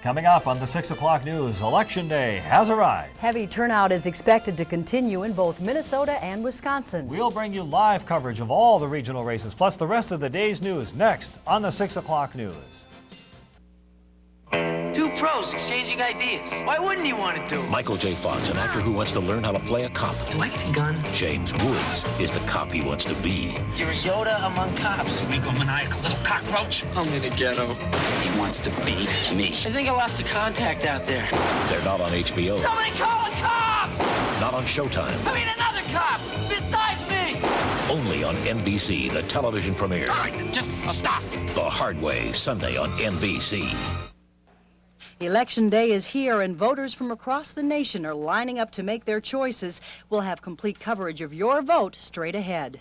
Coming up on the 6 o'clock news, Election Day has arrived. Heavy turnout is expected to continue in both Minnesota and Wisconsin. We'll bring you live coverage of all the regional races, plus the rest of the day's news next on the 6 o'clock news. Two pros exchanging ideas. Why wouldn't you want to do it? Michael J. Fox, an actor who wants to learn how to play a cop. Do I get a gun? James Woods is the cop he wants to be. You're Yoda among cops. Egomaniacal little cockroach. I'm in the ghetto. He wants to be me. I think I lost the contact out there. They're not on HBO. Somebody call a cop! Not on Showtime. I mean another cop besides me! Only on NBC, the television premiere. All right, just stop. The Hard Way, Sunday on NBC. Election Day is here, and voters from across the nation are lining up to make their choices. We'll have complete coverage of your vote straight ahead.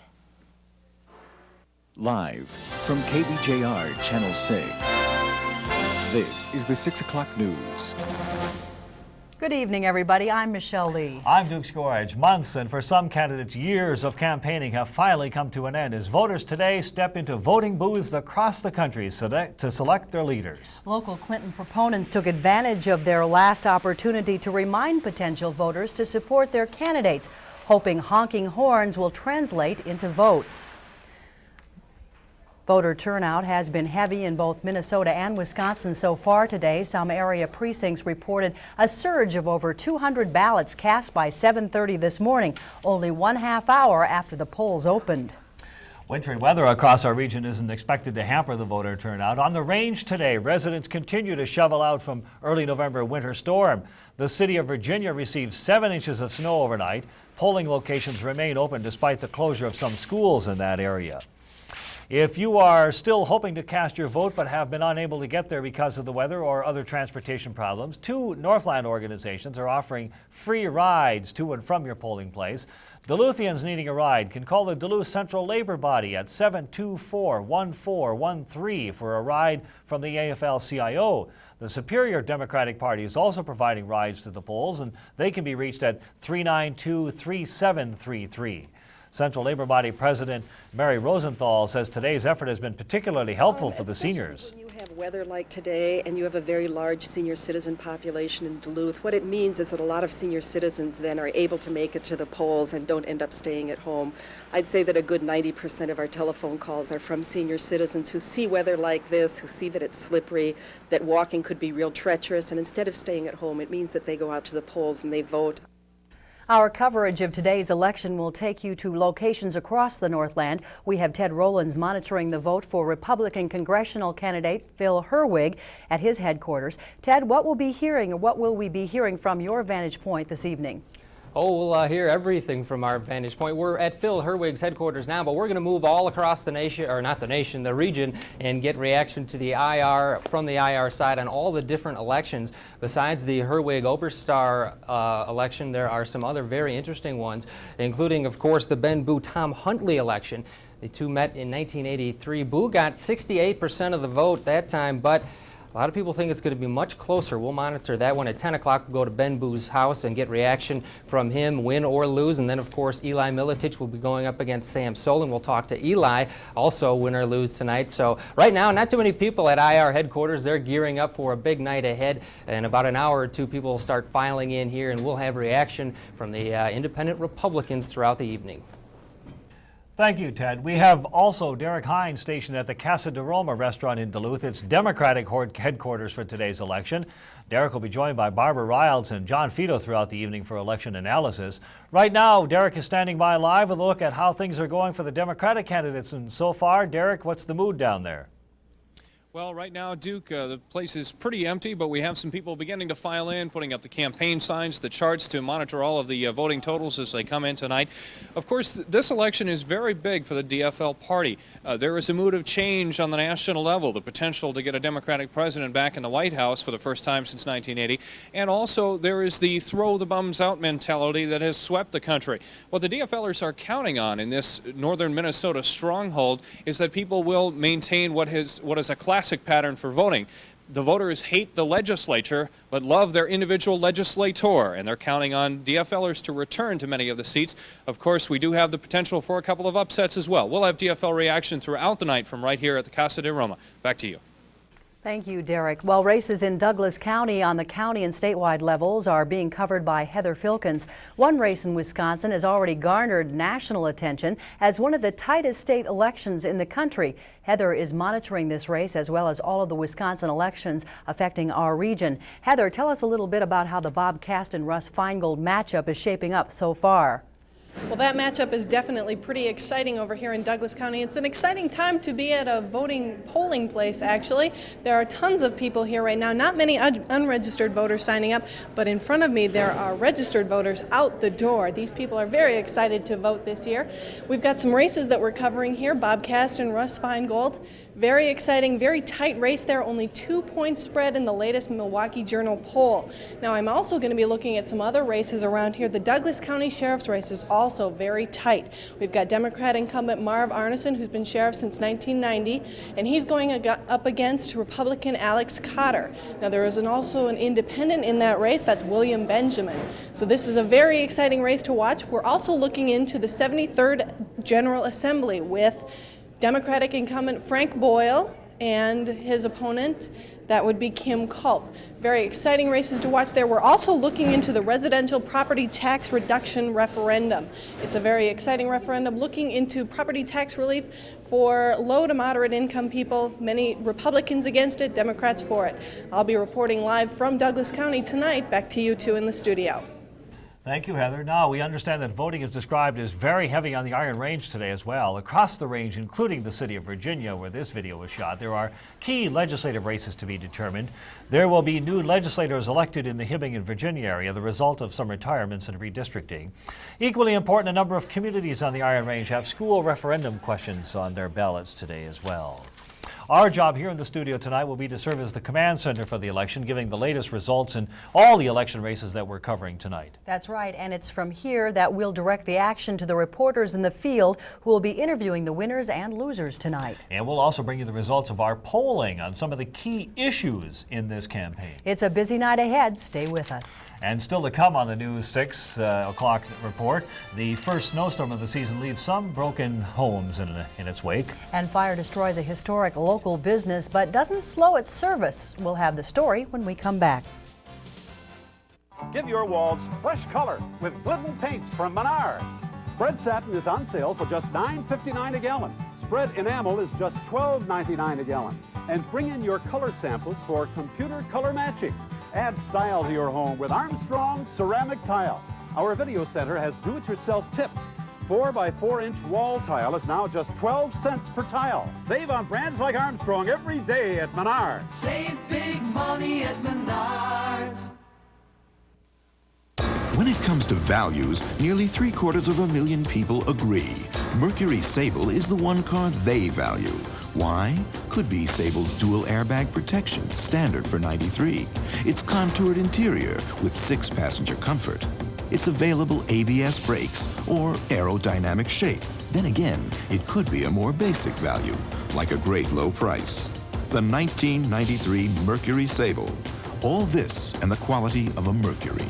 Live from KBJR Channel 6, this is the 6 o'clock news. Good evening, everybody. I'm Michelle Lee. I'm Duke Scourge. Months and for some candidates, years of campaigning have finally come to an end as voters today step into voting booths across the country to select their leaders. Local Clinton proponents took advantage of their last opportunity to remind potential voters to support their candidates, hoping honking horns will translate into votes. Voter turnout has been heavy in both Minnesota and Wisconsin so far today. Some area precincts reported a surge of over 200 ballots cast by 7:30 this morning, only 1/2 hour after the polls opened. Wintry weather across our region isn't expected to hamper the voter turnout. On the range today, residents continue to shovel out from early November winter storm. The city of Virginia received 7 inches of snow overnight. Polling locations remain open despite the closure of some schools in that area. If you are still hoping to cast your vote but have been unable to get there because of the weather or other transportation problems, 2 Northland organizations are offering free rides to and from your polling place. Duluthians needing a ride can call the Duluth Central Labor Body at 724-1413 for a ride from the AFL-CIO. The Superior Democratic Party is also providing rides to the polls, and they can be reached at 392-3733. Central Labor Body President Mary Rosenthal says today's effort has been particularly helpful for the seniors. When you have weather like today and you have a very large senior citizen population in Duluth, what it means is that a lot of senior citizens then are able to make it to the polls and don't end up staying at home. I'd say that a good 90% of our telephone calls are from senior citizens who see weather like this, who see that it's slippery, that walking could be real treacherous, and instead of staying at home, it means that they go out to the polls and they vote. Our coverage of today's election will take you to locations across the Northland. We have Ted Rowlands monitoring the vote for Republican congressional candidate Phil Herwig at his headquarters. Ted, what will we be hearing from your vantage point this evening? Oh, we'll hear everything from our vantage point. We're at Phil Herwig's headquarters now, but we're going to move all across the nation, or not the nation, the region, and get reaction to the IR, from the IR side on all the different elections. Besides the Herwig Oberstar election, there are some other very interesting ones, including, of course, the Ben Boo-Tom Huntley election. The two met in 1983. Boo got 68% of the vote that time, but a lot of people think it's going to be much closer. We'll monitor that one at 10 o'clock. We'll go to Ben Boo's house and get reaction from him, win or lose. And then, of course, Eli Militich will be going up against Sam Solon. We'll talk to Eli, also win or lose tonight. So right now, not too many people at IR headquarters. They're gearing up for a big night ahead. In about an hour or two, people will start filing in here, and we'll have reaction from the independent Republicans throughout the evening. Thank you, Ted. We have also Derek Hines stationed at the Casa de Roma restaurant in Duluth. It's Democratic headquarters for today's election. Derek will be joined by Barbara Riles and John Fido throughout the evening for election analysis. Right now, Derek is standing by live with a look at how things are going for the Democratic candidates. And so far, Derek, what's the mood down there? Well, right now, Duke, the place is pretty empty, but we have some people beginning to file in, putting up the campaign signs, the charts to monitor all of the voting totals as they come in tonight. Of course, this election is very big for the DFL party. There is a mood of change on the national level, the potential to get a Democratic president back in the White House for the first time since 1980. And also, there is the throw the bums out mentality that has swept the country. What the DFLers are counting on in this northern Minnesota stronghold is that people will maintain what is a classic pattern for voting. The voters hate the legislature but love their individual legislator, and they're counting on DFLers to return to many of the seats. Of course, we do have the potential for a couple of upsets as well. We'll have DFL reaction throughout the night from right here at the Casa de Roma. Back to you. Thank you, Derek. Well, races in Douglas County on the county and statewide levels are being covered by Heather Filkins. One race in Wisconsin has already garnered national attention as one of the tightest state elections in the country. Heather is monitoring this race as well as all of the Wisconsin elections affecting our region. Heather, tell us a little bit about how the Bob Cast and Russ Feingold matchup is shaping up so far. Well, that matchup is definitely pretty exciting over here in Douglas County. It's an exciting time to be at a polling place, actually. There are tons of people here right now, not many unregistered voters signing up, but in front of me there are registered voters out the door. These people are very excited to vote this year. We've got some races that we're covering here, Bob Cast and Russ Feingold. Very exciting, very tight race there, only 2-point spread in the latest Milwaukee Journal poll. Now I'm also going to be looking at some other races around here. The Douglas County Sheriff's race is also very tight. We've got Democrat incumbent Marv Arneson, who's been sheriff since 1990, and he's going up against Republican Alex Cotter. Now there is also an independent in that race, that's William Benjamin. So this is a very exciting race to watch. We're also looking into the 73rd General Assembly with Democratic incumbent Frank Boyle and his opponent, that would be Kim Culp. Very exciting races to watch there. We're also looking into the residential property tax reduction referendum. It's a very exciting referendum looking into property tax relief for low to moderate income people. Many Republicans against it, Democrats for it. I'll be reporting live from Douglas County tonight. Back to you two in the studio. Thank you, Heather. Now, we understand that voting is described as very heavy on the Iron Range today as well. Across the range, including the city of Virginia, where this video was shot, there are key legislative races to be determined. There will be new legislators elected in the Hibbing and Virginia area, the result of some retirements and redistricting. Equally important, a number of communities on the Iron Range have school referendum questions on their ballots today as well. Our job here in the studio tonight will be to serve as the command center for the election, giving the latest results in all the election races that we're covering tonight. That's right, and it's from here that we'll direct the action to the reporters in the field who will be interviewing the winners and losers tonight. And we'll also bring you the results of our polling on some of the key issues in this campaign. It's a busy night ahead. Stay with us. And still to come on the News 6 o'clock report, the first snowstorm of the season leaves some broken homes in its wake. And fire destroys a historic local business but doesn't slow its service. We'll have the story when we come back. Give your walls fresh color with Glidden paints from Menards. Spread satin is on sale for just $9.59 a gallon. Spread enamel is just $12.99 a gallon. And bring in your color samples for computer color matching. Add style to your home with Armstrong ceramic tile. Our video center has do-it-yourself tips. 4x4-inch wall tile is now just 12 cents per tile. Save on brands like Armstrong every day at Menards. Save big money at Menards. When it comes to values, nearly 750,000 people agree. Mercury Sable is the one car they value. Why? Could be Sable's dual airbag protection, standard for '93. Its contoured interior with 6-passenger comfort. Its available ABS brakes or aerodynamic shape. Then again, it could be a more basic value, like a great low price. The 1993 Mercury Sable. All this and the quality of a Mercury.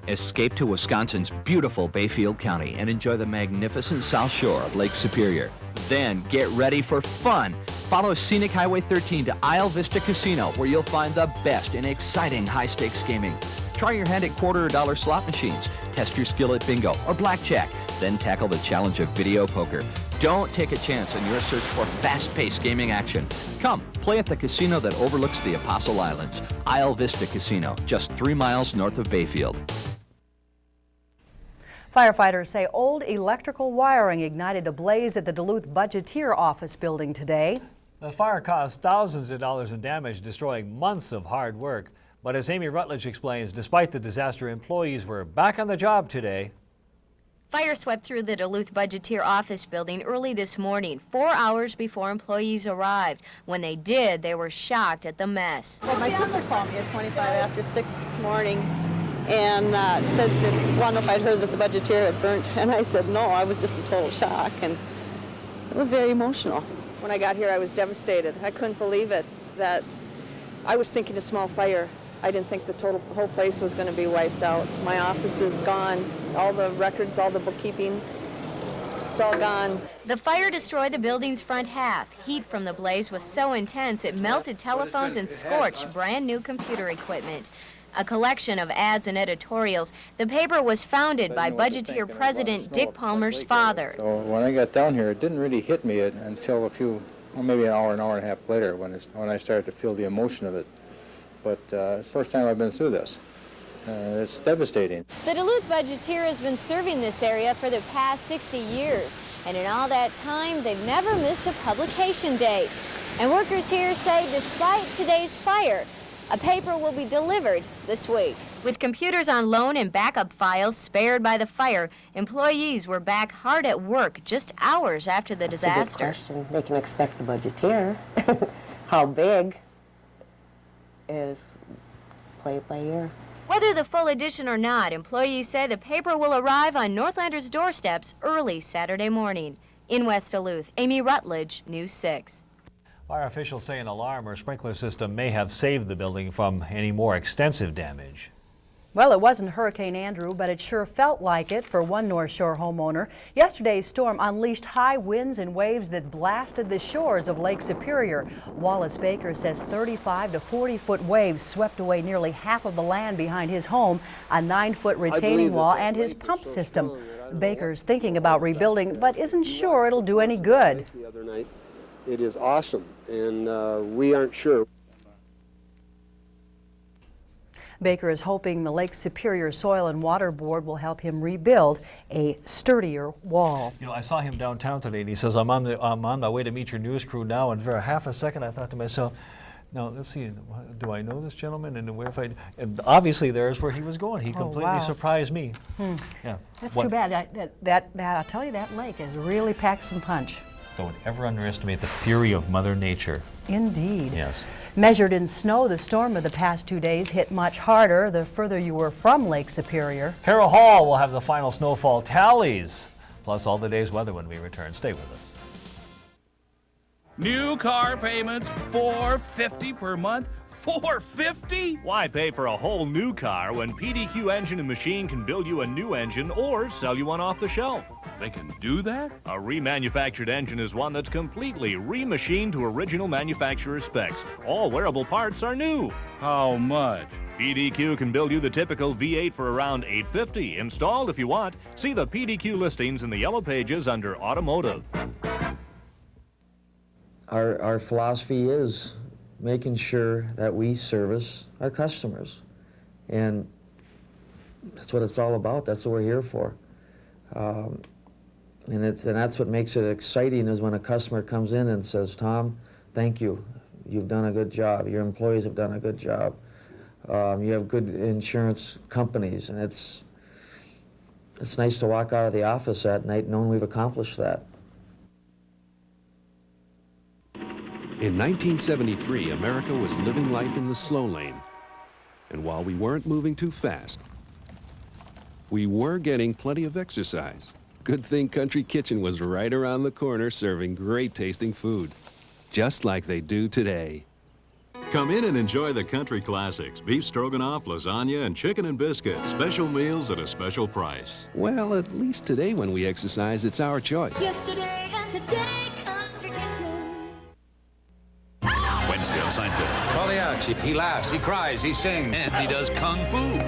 Escape to Wisconsin's beautiful Bayfield County and enjoy the magnificent South Shore of Lake Superior. Then get ready for fun. Follow Scenic Highway 13 to Isle Vista Casino, where you'll find the best in exciting high-stakes gaming. Try your hand at $quarter slot machines, test your skill at bingo or blackjack, then tackle the challenge of video poker. Don't take a chance in your search for fast-paced gaming action. Come, play at the casino that overlooks the Apostle Islands, Isle Vista Casino, just 3 miles north of Bayfield. Firefighters say old electrical wiring ignited a blaze at the Duluth Budgeteer office building today. The fire caused thousands of dollars in damage, destroying months of hard work. But as Amy Rutledge explains, despite the disaster, employees were back on the job today. Fire swept through the Duluth Budgeteer office building early this morning, 4 hours before employees arrived. When they did, they were shocked at the mess. Well, my sister called me at 25 after 6 this morning and said, wanted to know if I'd heard that the Budgeteer had burnt. And I said, no, I was just in total shock. And it was very emotional. When I got here, I was devastated. I couldn't believe it, that I was thinking a small fire. I didn't think the whole place was going to be wiped out. My office is gone, all the records, all the bookkeeping. it's all gone. The fire destroyed the building's front half. Heat from the blaze was so intense it melted telephones and scorched brand new computer equipment. A collection of ads and editorials, the paper was founded by Budgeteer President Dick Palmer's father. So when I got down here, it didn't really hit me until maybe an hour and a half later when I started to feel the emotion of it. But it's the first time I've been through this. It's devastating. The Duluth Budgeteer has been serving this area for the past 60 years, and in all that time, they've never missed a publication date. And workers here say despite today's fire, a paper will be delivered this week. With computers on loan and backup files spared by the fire, employees were back hard at work just hours after the disaster. That's a good question. They can expect the Budgeteer. How big is play it by ear. Whether the full edition or not, employees say the paper will arrive on Northlanders' doorsteps early Saturday morning. In West Duluth, Amy Rutledge, News 6. Fire officials say an alarm or sprinkler system may have saved the building from any more extensive damage. Well, it wasn't Hurricane Andrew, but it sure felt like it for one North Shore homeowner. Yesterday's storm unleashed high winds and waves that blasted the shores of Lake Superior. Wallace Baker says 35 to 40-foot waves swept away nearly half of the land behind his home, a 9-foot retaining wall, and his pump system. Baker's thinking about rebuilding, but isn't sure it'll do any good. The other night, it is awesome, and we aren't sure. Baker is hoping the Lake Superior Soil and Water Board will help him rebuild a sturdier wall. You know, I saw him downtown today, and he says, I'm on my way to meet your news crew now. And for a half a second, I thought to myself, now, let's see, do I know this gentleman? And where if I? And obviously, there's where he was going. He completely surprised me. Yeah. That's too bad. That I'll tell you, that lake has really packed some punch. Don't ever underestimate the fury of Mother Nature. Indeed. Yes. Measured in snow, the storm of the past 2 days hit much harder the further you were from Lake Superior. Carol Hall will have the final snowfall tallies, plus all the day's weather when we return. Stay with us. New car payments, $450 per month. $450? Why pay for a whole new car when PDQ Engine and Machine can build you a new engine or sell you one off the shelf? They can do that? A remanufactured engine is one that's completely remachined to original manufacturer specs. All wearable parts are new. How much? PDQ can build you the typical V8 for around $850, installed if you want. See the PDQ listings in the yellow pages under Automotive. Our philosophy is making sure that we service our customers. And that's what it's all about. That's what we're here for. And that's what makes it exciting is when a customer comes in and says, Tom, thank you. You've done a good job. Your employees have done a good job. You have good insurance companies. And it's nice to walk out of the office that night knowing we've accomplished that. In 1973, America was living life in the slow lane. And while we weren't moving too fast, we were getting plenty of exercise. Good thing Country Kitchen was right around the corner serving great tasting food, just like they do today. Come in and enjoy the country classics, beef stroganoff, lasagna, and chicken and biscuits. Special meals at a special price. Well, at least today when we exercise, it's our choice. Yesterday and today, Country Kitchen. Wednesday on Seinfeld. Well, yeah, he laughs, he cries, he sings. And he does kung fu.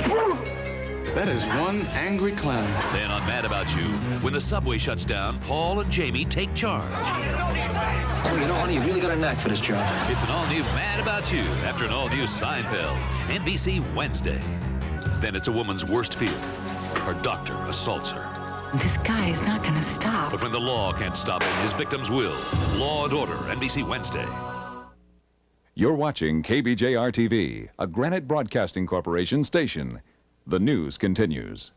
That is one angry clown. Then on Mad About You, when the subway shuts down, Paul and Jamie take charge. Oh, you know, honey, you really got a knack for this job. It's an all-new Mad About You after an all-new Seinfeld. NBC Wednesday. Then it's a woman's worst fear. Her doctor assaults her. This guy is not gonna stop. But when the law can't stop him, his victims will. Law and Order, NBC Wednesday. You're watching KBJR TV, a Granite Broadcasting Corporation station. The news continues.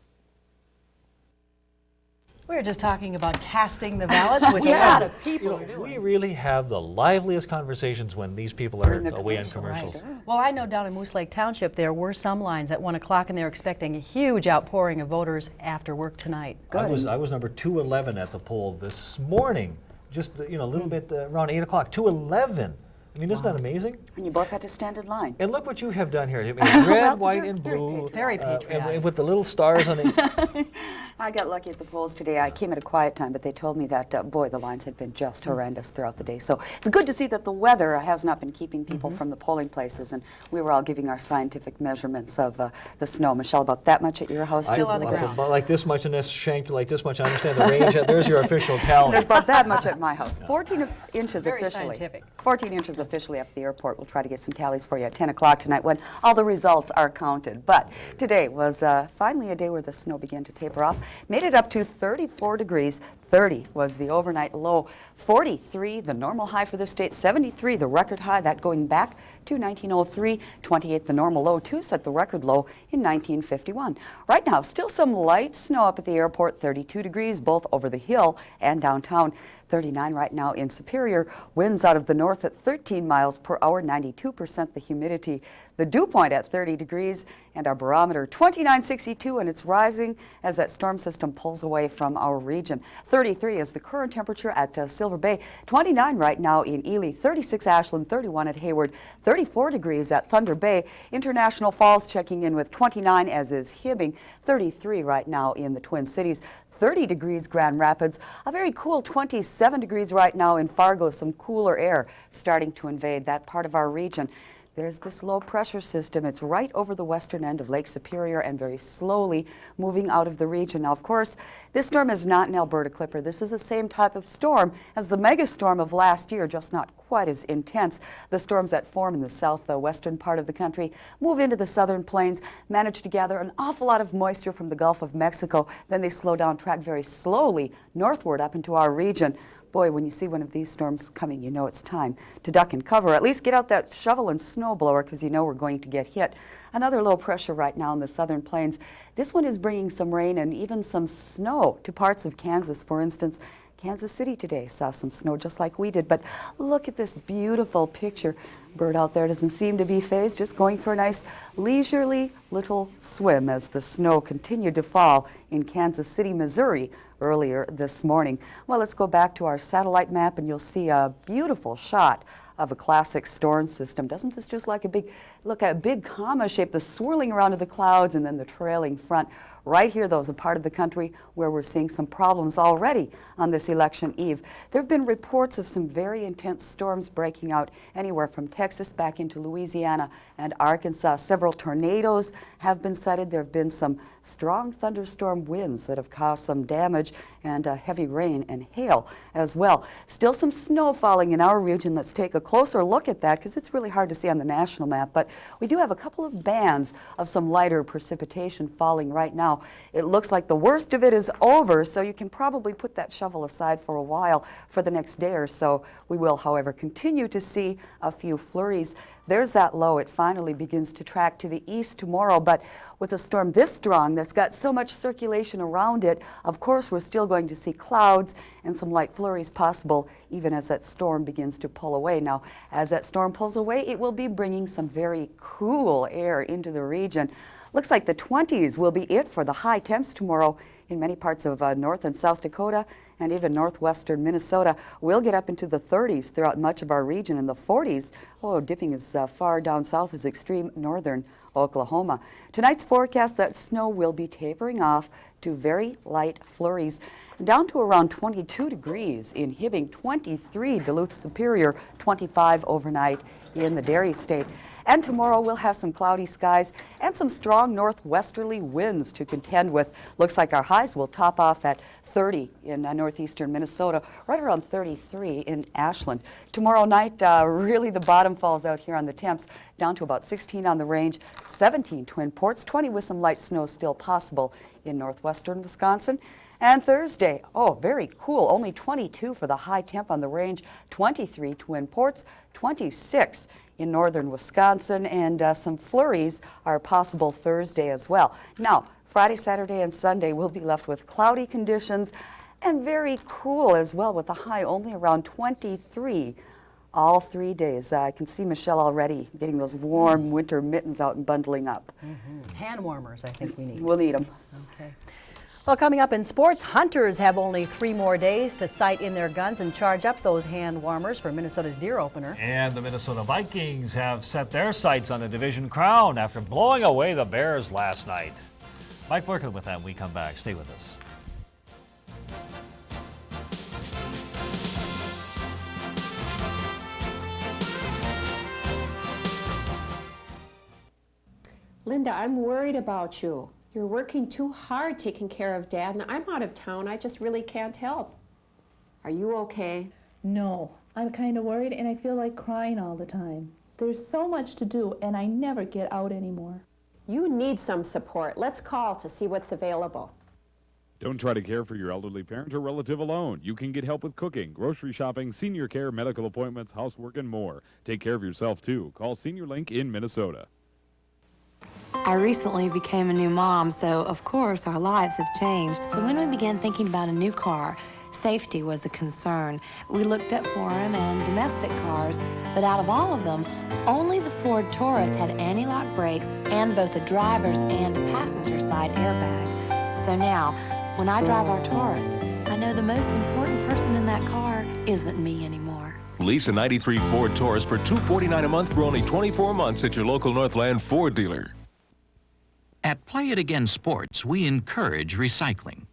We were just talking about casting the ballots, which a lot of people are doing. We really have the liveliest conversations when these people are away on commercials. Right. Well, I know down in Moose Lake Township there were some lines at 1 o'clock, and they're expecting a huge outpouring of voters after work tonight. I was number 211 at the poll this morning, just a little bit around 8 o'clock. 211. I mean, isn't that amazing? And you both had to stand in line. And look what you have done here. I mean, red, white, and blue. Very patriotic. And with the little stars on it. I got lucky at the polls today. I came at a quiet time, but they told me that, boy, the lines had been just horrendous throughout the day. So it's good to see that the weather has not been keeping people from the polling places, and we were all giving our scientific measurements of the snow. Michelle, about that much at your house? Still on the ground. About like this much, and this shanked like this much. I understand the range. There's your official tally. There's about that much at my house. 14 inches Very officially. scientific. 14 inches officially at the airport. We'll try to get some tallies for you at 10 o'clock tonight when all the results are counted. But today was finally a day where the snow began to taper off. Made it up to 34 degrees. 30 was the overnight low. 43 the normal high for the state. 73 the record high, that going back to 1903. 28 the normal low, too, set the record low in 1951. Right now, still some light snow up at the airport. 32 degrees both over the hill and downtown. 39 right now in Superior. Winds out of the north at 13 miles per hour, 92% the humidity. The dew point at 30 degrees, and our barometer 2962, and it's rising as that storm system pulls away from our region. 33 is the current temperature at Silver Bay. 29 right now in Ely. 36 Ashland. 31 at Hayward. 34 degrees at Thunder Bay. International Falls checking in with 29, as is Hibbing. 33 right now in the Twin Cities. 30 degrees Grand Rapids. A very cool 27 degrees right now in Fargo. Some cooler air starting to invade that part of our region. There's this low pressure system. It's right over the western end of Lake Superior and very slowly moving out of the region. Now, of course, this storm is not an Alberta Clipper. This is the same type of storm as the mega storm of last year, just not quite as intense. The storms that form in the southwestern part of the country move into the southern plains, manage to gather an awful lot of moisture from the Gulf of Mexico. Then they slow down, track very slowly northward up into our region. Boy, when you see one of these storms coming, you know it's time to duck and cover. At least get out that shovel and snow blower, because you know we're going to get hit. Another low pressure right now in the southern plains. This one is bringing some rain and even some snow to parts of Kansas. For instance, Kansas City today saw some snow just like we did. But look at this beautiful picture. Bird out there doesn't seem to be phased, just going for a nice leisurely little swim as the snow continued to fall in Kansas City, Missouri earlier this morning. Well, let's go back to our satellite map and you'll see a beautiful shot of a classic storm system. Doesn't this just like a big comma shape, the swirling around of the clouds and then the trailing front? Right here, though, is a part of the country where we're seeing some problems already on this election eve. There have been reports of some very intense storms breaking out anywhere from Texas back into Louisiana and Arkansas. Several tornadoes have been cited. There have been some strong thunderstorm winds that have caused some damage and heavy rain and hail as well. Still some snow falling in our region. Let's take a closer look at that because it's really hard to see on the national map. But we do have a couple of bands of some lighter precipitation falling right now. It looks like the worst of it is over, so you can probably put that shovel aside for a while for the next day or so. We will, however, continue to see a few flurries. There's that low. It finally begins to track to the east tomorrow, but with a storm this strong that's got so much circulation around it, of course we're still going to see clouds and some light flurries possible even as that storm begins to pull away. Now, as that storm pulls away, it will be bringing some very cool air into the region. Looks like the 20s will be it for the high temps tomorrow in many parts of North and South Dakota and even northwestern Minnesota. We'll get up into the 30s throughout much of our region, and the 40s, dipping as far down south as extreme northern Oklahoma. Tonight's forecast, that snow will be tapering off to very light flurries down to around 22 degrees in Hibbing, 23 Duluth Superior, 25 overnight in the Dairy State. And tomorrow we'll have some cloudy skies and some strong northwesterly winds to contend with. Looks like our highs will top off at 30 in northeastern Minnesota, right around 33 in Ashland. Tomorrow night, really the bottom falls out here on the temps, down to about 16 on the range, 17 Twin Ports, 20 with some light snow still possible in northwestern Wisconsin. And Thursday, very cool, only 22 for the high temp on the range, 23 Twin Ports, 26 in northern Wisconsin, and some flurries are possible Thursday as well. Now, Friday, Saturday, and Sunday we'll be left with cloudy conditions and very cool as well, with a high only around 23 all 3 days. I can see Michelle already getting those warm winter mittens out and bundling up. Hand warmers, I think we need. We'll need them. Okay. Well, coming up in sports, hunters have only 3 more days to sight in their guns and charge up those hand warmers for Minnesota's deer opener. And the Minnesota Vikings have set their sights on a division crown after blowing away the Bears last night. Mike Burkett with that when we come back. Stay with us. Linda, I'm worried about you. You're working too hard taking care of Dad, and I'm out of town. I just really can't help. Are you okay? No, I'm kind of worried and I feel like crying all the time. There's so much to do and I never get out anymore. You need some support. Let's call to see what's available. Don't try to care for your elderly parent or relative alone. You can get help with cooking, grocery shopping, senior care, medical appointments, housework, and more. Take care of yourself, too. Call Senior Link in Minnesota. I recently became a new mom, so of course our lives have changed. So when we began thinking about a new car, safety was a concern. We looked at foreign and domestic cars, but out of all of them, only the Ford Taurus had anti-lock brakes and both a driver's and a passenger side airbag. So now, when I drive our Taurus, I know the most important person in that car isn't me anymore. Lease a 93 Ford Taurus for $249 a month for only 24 months at your local Northland Ford dealer. At Play It Again Sports, we encourage recycling.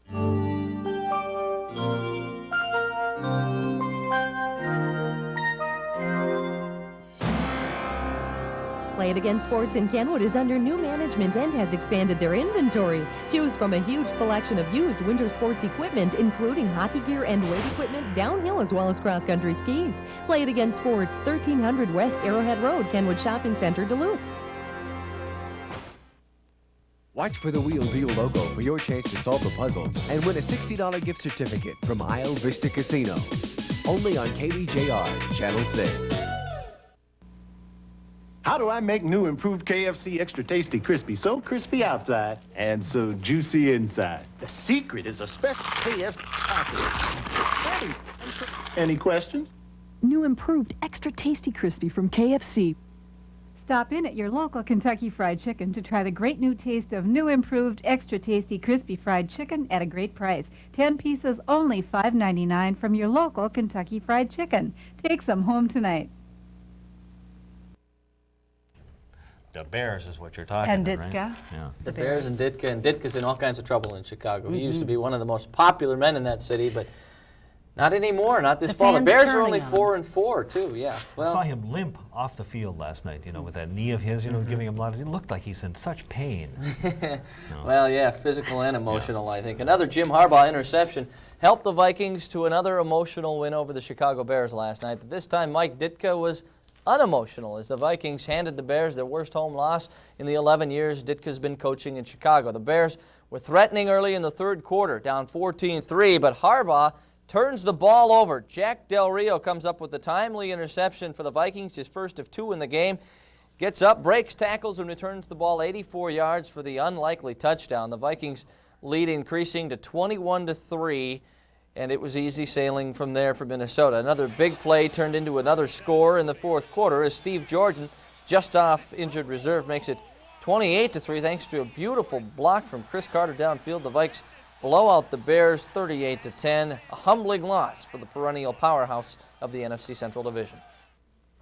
Play It Again Sports in Kenwood is under new management and has expanded their inventory. Choose from a huge selection of used winter sports equipment, including hockey gear and weight equipment, downhill as well as cross-country skis. Play It Again Sports, 1300 West Arrowhead Road, Kenwood Shopping Center, Duluth. Watch for the Wheel Deal logo for your chance to solve the puzzle and win a $60 gift certificate from Isle Vista Casino. Only on KBJR, Channel 6. How do I make new improved KFC Extra Tasty Crispy so crispy outside and so juicy inside? The secret is a special KFC package. Any questions? New improved Extra Tasty Crispy from KFC. Stop in at your local Kentucky Fried Chicken to try the great new taste of new improved extra tasty crispy fried chicken at a great price. 10 pieces only $5.99 from your local Kentucky Fried Chicken. Take some home tonight. The Bears is what you're talking And about, Ditka. right? Yeah. The Bears and Ditka, and Ditka's in all kinds of trouble in Chicago. He used to be one of the most popular men in that city, but not anymore, not this fall. The Bears are only 4-4 too, yeah. I saw him limp off the field last night, with that knee of his, giving him a lot of, it looked like he's in such pain. Well, yeah, physical and emotional, I think. Another Jim Harbaugh interception helped the Vikings to another emotional win over the Chicago Bears last night, but this time Mike Ditka was unemotional as the Vikings handed the Bears their worst home loss in the 11 years Ditka's been coaching in Chicago. The Bears were threatening early in the third quarter, down 14-3, but Harbaugh turns the ball over. Jack Del Rio comes up with the timely interception for the Vikings, his first of 2 in the game. Gets up, breaks tackles, and returns the ball 84 yards for the unlikely touchdown. The Vikings lead increasing to 21-3, and it was easy sailing from there for Minnesota. Another big play turned into another score in the fourth quarter as Steve Jordan, just off injured reserve, makes it 28-3 thanks to a beautiful block from Chris Carter downfield. The Vikes blow out the Bears 38-10, a humbling loss for the perennial powerhouse of the NFC Central Division.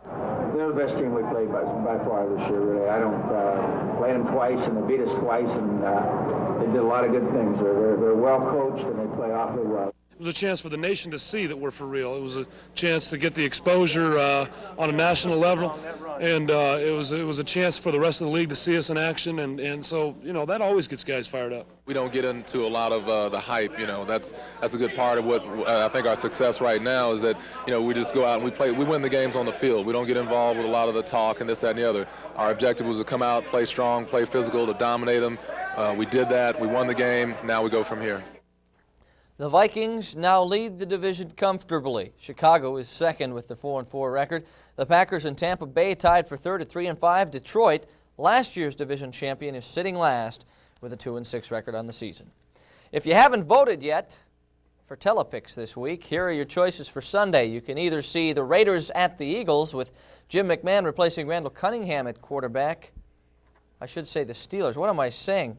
They're the best team we played by far this year, really. I don't play them twice, and they beat us twice, and they did a lot of good things. They're well coached, and they play awfully well. It was a chance for the nation to see that we're for real. It was a chance to get the exposure on a national level, and it was a chance for the rest of the league to see us in action, and so that always gets guys fired up. We don't get into a lot of the hype. That's a good part of what I think our success right now is that we just go out and we win the games on the field. We don't get involved with a lot of the talk and this, that, and the other. Our objective was to come out, play strong, play physical, to dominate them. We did that. We won the game. Now we go from here. The Vikings now lead the division comfortably. Chicago is second with their 4-4 record. The Packers and Tampa Bay tied for third at 3-5. Detroit, last year's division champion, is sitting last with a 2-6 record on the season. If you haven't voted yet for Telepicks this week, here are your choices for Sunday. You can either see the Raiders at the Eagles with Jim McMahon replacing Randall Cunningham at quarterback. I should say the Steelers. What am I saying?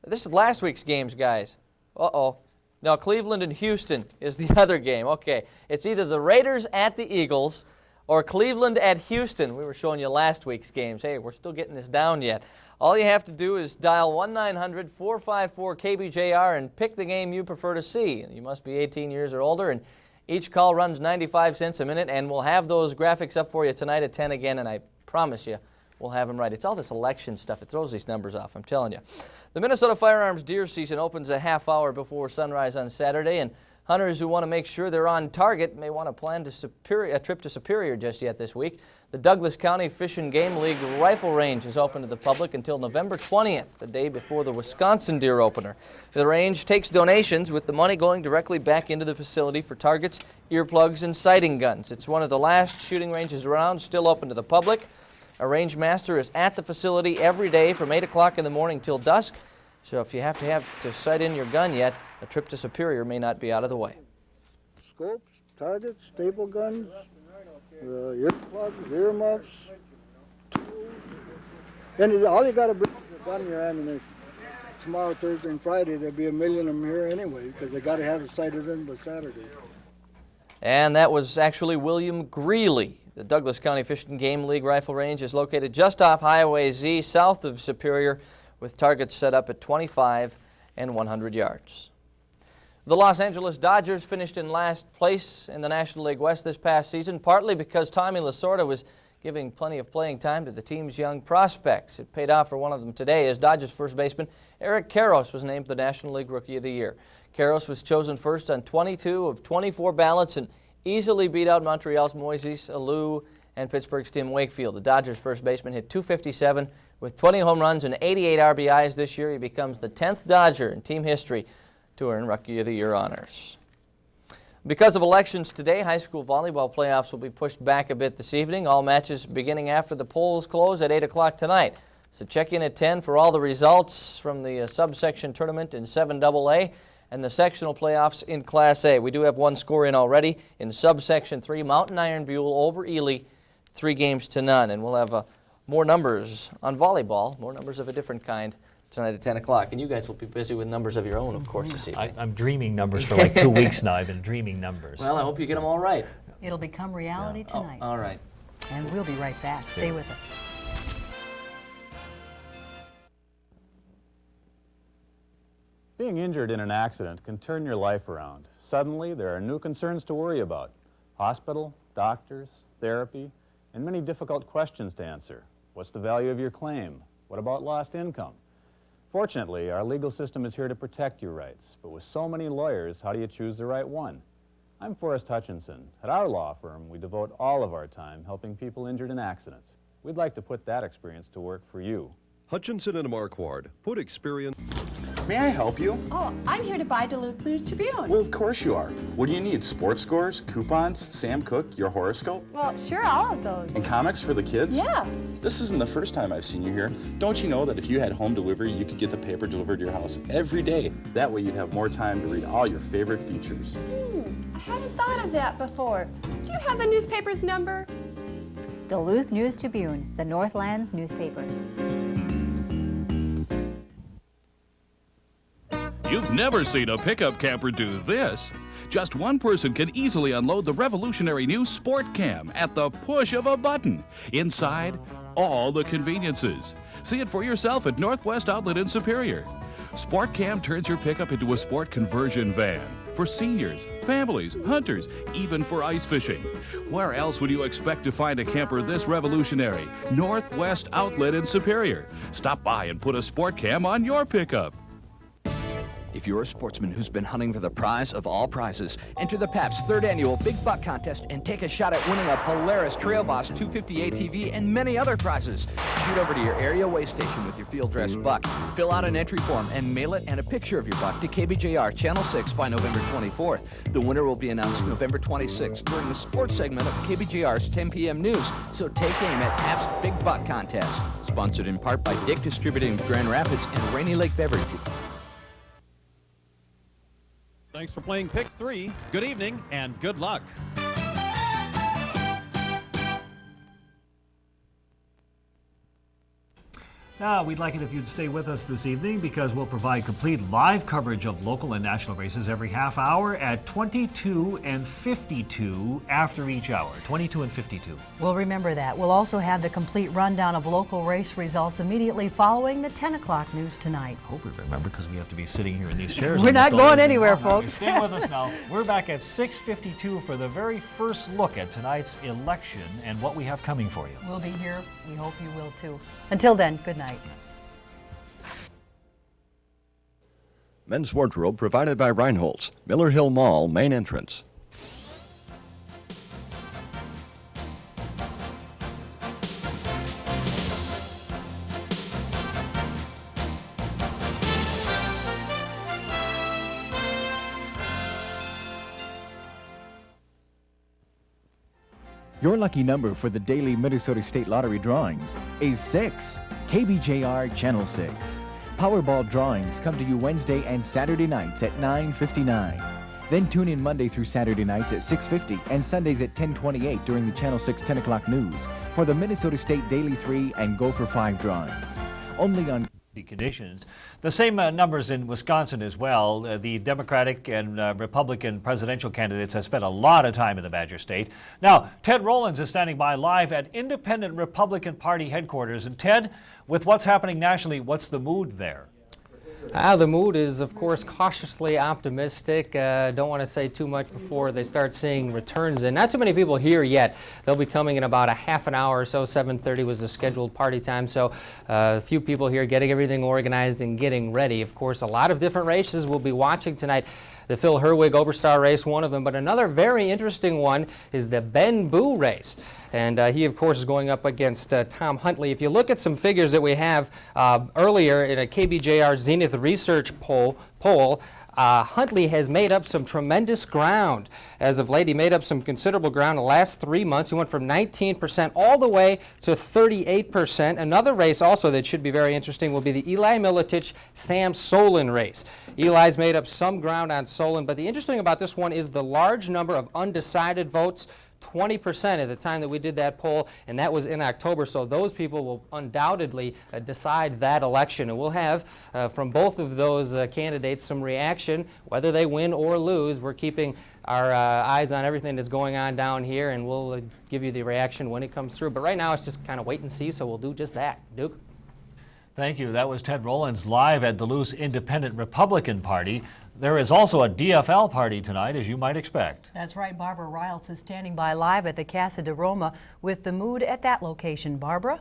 This is last week's games, guys. Uh-oh. No, Cleveland and Houston is the other game. Okay, it's either the Raiders at the Eagles or Cleveland at Houston. We were showing you last week's games. Hey, we're still getting this down yet. All you have to do is dial 1-900-454-KBJR and pick the game you prefer to see. You must be 18 years or older, and each call runs 95 cents a minute, and we'll have those graphics up for you tonight at 10 again, and I promise you we'll have them right. It's all this election stuff. It throws these numbers off, I'm telling you. The Minnesota Firearms deer season opens a half hour before sunrise on Saturday, and hunters who want to make sure they're on target may want to plan a trip to Superior just yet this week. The Douglas County Fish and Game League rifle range is open to the public until November 20th, the day before the Wisconsin deer opener. The range takes donations, with the money going directly back into the facility for targets, earplugs, and sighting guns. It's one of the last shooting ranges around, still open to the public. A range master is at the facility every day from 8 o'clock in the morning till dusk. So if you have to sight in your gun yet, a trip to Superior may not be out of the way. Scopes, targets, staple guns, earplugs, earmuffs, tools. And all you got to bring is your gun and your ammunition. Tomorrow, Thursday, and Friday, there'll be 1 million of them here anyway, because they got to have it sighted in by Saturday. And that was actually William Greeley. The Douglas County Fish and Game League rifle range is located just off Highway Z, south of Superior, with targets set up at 25 and 100 yards. The Los Angeles Dodgers finished in last place in the National League West this past season, partly because Tommy Lasorda was giving plenty of playing time to the team's young prospects. It paid off for one of them today, as Dodgers first baseman Eric Karros was named the National League Rookie of the Year. Karros was chosen first on 22 of 24 ballots and easily beat out Montreal's Moises Alou and Pittsburgh's Tim Wakefield. The Dodgers first baseman hit .257 with 20 home runs and 88 RBIs this year. He becomes the 10th Dodger in team history to earn Rookie of the Year honors. Because of elections today, high school volleyball playoffs will be pushed back a bit this evening. All matches beginning after the polls close at 8 o'clock tonight. So check in at 10 for all the results from the subsection tournament in 7AA and the sectional playoffs in Class A. We do have one score in already. In subsection 3, Mountain Iron Buell over Ely, 3-0. And we'll have more numbers on volleyball, more numbers of a different kind tonight at 10 o'clock. And you guys will be busy with numbers of your own, of course, this evening. I'm dreaming numbers for like 2 weeks now. I've been dreaming numbers. Well, I hope you get them all right. It'll become reality tonight. All right. And we'll be right back. Stay with us. Being injured in an accident can turn your life around. Suddenly, there are new concerns to worry about. Hospital, doctors, therapy, and many difficult questions to answer. What's the value of your claim? What about lost income? Fortunately, our legal system is here to protect your rights, but with so many lawyers, how do you choose the right one? I'm Forrest Hutchinson. At our law firm, we devote all of our time helping people injured in accidents. We'd like to put that experience to work for you. Hutchinson and Marquardt. Put experience... May I help you? Oh, I'm here to buy Duluth News Tribune. Well, of course you are. What do you need? Sports scores, coupons, Sam Cooke, your horoscope? Well, sure, all of those. And comics for the kids? Yes. This isn't the first time I've seen you here. Don't you know that if you had home delivery, you could get the paper delivered to your house every day? That way you'd have more time to read all your favorite features. I hadn't thought of that before. Do you have the newspaper's number? Duluth News Tribune, the Northland's newspaper. You've never seen a pickup camper do this. Just one person can easily unload the revolutionary new Sport Cam at the push of a button. Inside, all the conveniences. See it for yourself at Northwest Outlet in Superior. Sport Cam turns your pickup into a sport conversion van for seniors, families, hunters, even for ice fishing. Where else would you expect to find a camper this revolutionary? Northwest Outlet in Superior. Stop by and put a Sport Cam on your pickup. If you're a sportsman who's been hunting for the prize of all prizes, enter the Pabst 3rd Annual Big Buck Contest and take a shot at winning a Polaris Trail Boss 250 ATV and many other prizes. Shoot over to your area weigh station with your field dress buck. Fill out an entry form and mail it and a picture of your buck to KBJR Channel 6 by November 24th. The winner will be announced November 26th during the sports segment of KBJR's 10 p.m. news. So take aim at Pabst Big Buck Contest. Sponsored in part by Dick Distributing Grand Rapids and Rainy Lake Beverage. Thanks for playing Pick 3. Good evening and good luck. Now, we'd like it if you'd stay with us this evening because we'll provide complete live coverage of local and national races every half hour at 22 and 52 after each hour. 22 and 52. We'll remember that. We'll also have the complete rundown of local race results immediately following the 10 o'clock news tonight. I hope we remember because we have to be sitting here in these chairs. We're not going anywhere, folks. Stay with us now. We're back at 6:52 for the very first look at tonight's election and what we have coming for you. We'll be here. We hope you will too. Until then, good night. Men's wardrobe provided by Reinhold's, Miller Hill Mall, main entrance. Your lucky number for the daily Minnesota State Lottery drawings is 6. KBJR Channel 6. Powerball drawings come to you Wednesday and Saturday nights at 9:59. Then tune in Monday through Saturday nights at 6:50 and Sundays at 10:28 during the Channel 6 10 o'clock news for the Minnesota State Daily 3 and Go for 5 drawings. Only on conditions. The same numbers in Wisconsin as well. The Democratic and Republican presidential candidates have spent a lot of time in the Badger State. Now, Ted Rollins is standing by live at Independent Republican Party headquarters. And Ted, with what's happening nationally, what's the mood there? The mood is, of course, cautiously optimistic. Don't want to say too much before they start seeing returns in. Not too many people here yet. They'll be coming in about a half an hour or so. 7:30 was the scheduled party time. So a few people here getting everything organized and getting ready. Of course, a lot of different races we'll be watching tonight. The Phil Herwig Oberstar race, one of them, but another very interesting one is the Ben Boo race. And he, of course, is going up against Tom Huntley. If you look at some figures that we have earlier in a KBJR Zenith Research poll, Huntley has made up some tremendous ground. As of late, he made up some considerable ground in the last 3 months. He went from 19% all the way to 38%. Another race also that should be very interesting will be the Eli Miletich-Sam Solon race. Eli's made up some ground on Solon, but the interesting thing about this one is the large number of undecided votes. 20% at the time that we did that poll, and that was in October, so those people will undoubtedly decide that election. And we'll have, from both of those candidates, some reaction, whether they win or lose. We're keeping our eyes on everything that's going on down here, and we'll give you the reaction when it comes through. But right now, it's just kind of wait and see, so we'll do just that. Duke? Thank you. That was Ted Rollins live at Duluth's Independent Republican Party. There is also a DFL party tonight, as you might expect. That's right. Barbara Riles is standing by live at the Casa de Roma with the mood at that location. Barbara?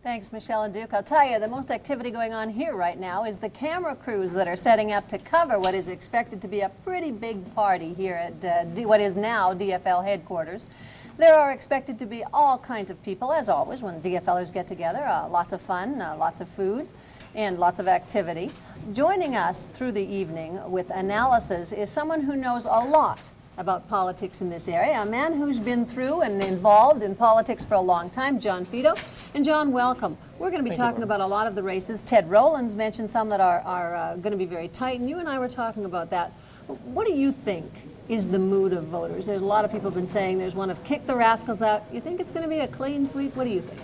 Thanks, Michelle and Duke. I'll tell you, the most activity going on here right now is the camera crews that are setting up to cover what is expected to be a pretty big party here at what is now DFL headquarters. There are expected to be all kinds of people, as always, when DFLers get together. Lots of fun, lots of food, and lots of activity. Joining us through the evening with analysis is someone who knows a lot about politics in this area, a man who's been through and involved in politics for a long time, John Fido. And John, welcome. We're going to be talking about a lot of the races. Ted Rollins mentioned some that are going to be very tight, and you and I were talking about that. What do you think is the mood of voters? There's a lot of people have been saying there's one of kick the rascals out. You think it's going to be a clean sweep? What do you think?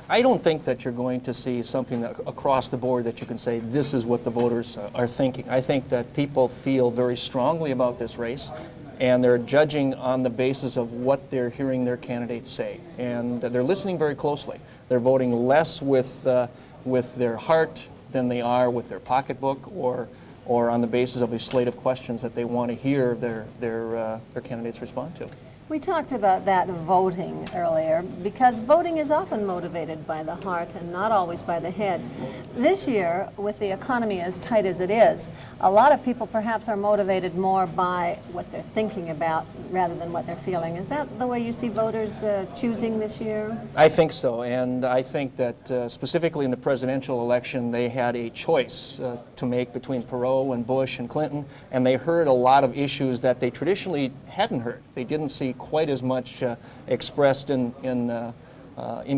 I don't think that you're going to see something that across the board that you can say this is what the voters are thinking. I think that people feel very strongly about this race, and they're judging on the basis of what they're hearing their candidates say, and they're listening very closely. They're voting less with their heart than they are with their pocketbook or on the basis of a slate of questions that they want to hear their candidates respond to. We talked about that voting earlier because voting is often motivated by the heart and not always by the head. This year, with the economy as tight as it is, a lot of people perhaps are motivated more by what they're thinking about rather than what they're feeling. Is that the way you see voters choosing this year? I think so, and I think that specifically in the presidential election, they had a choice to make between Perot and Bush and Clinton, and they heard a lot of issues that they traditionally hadn't heard. They didn't see quite as much expressed in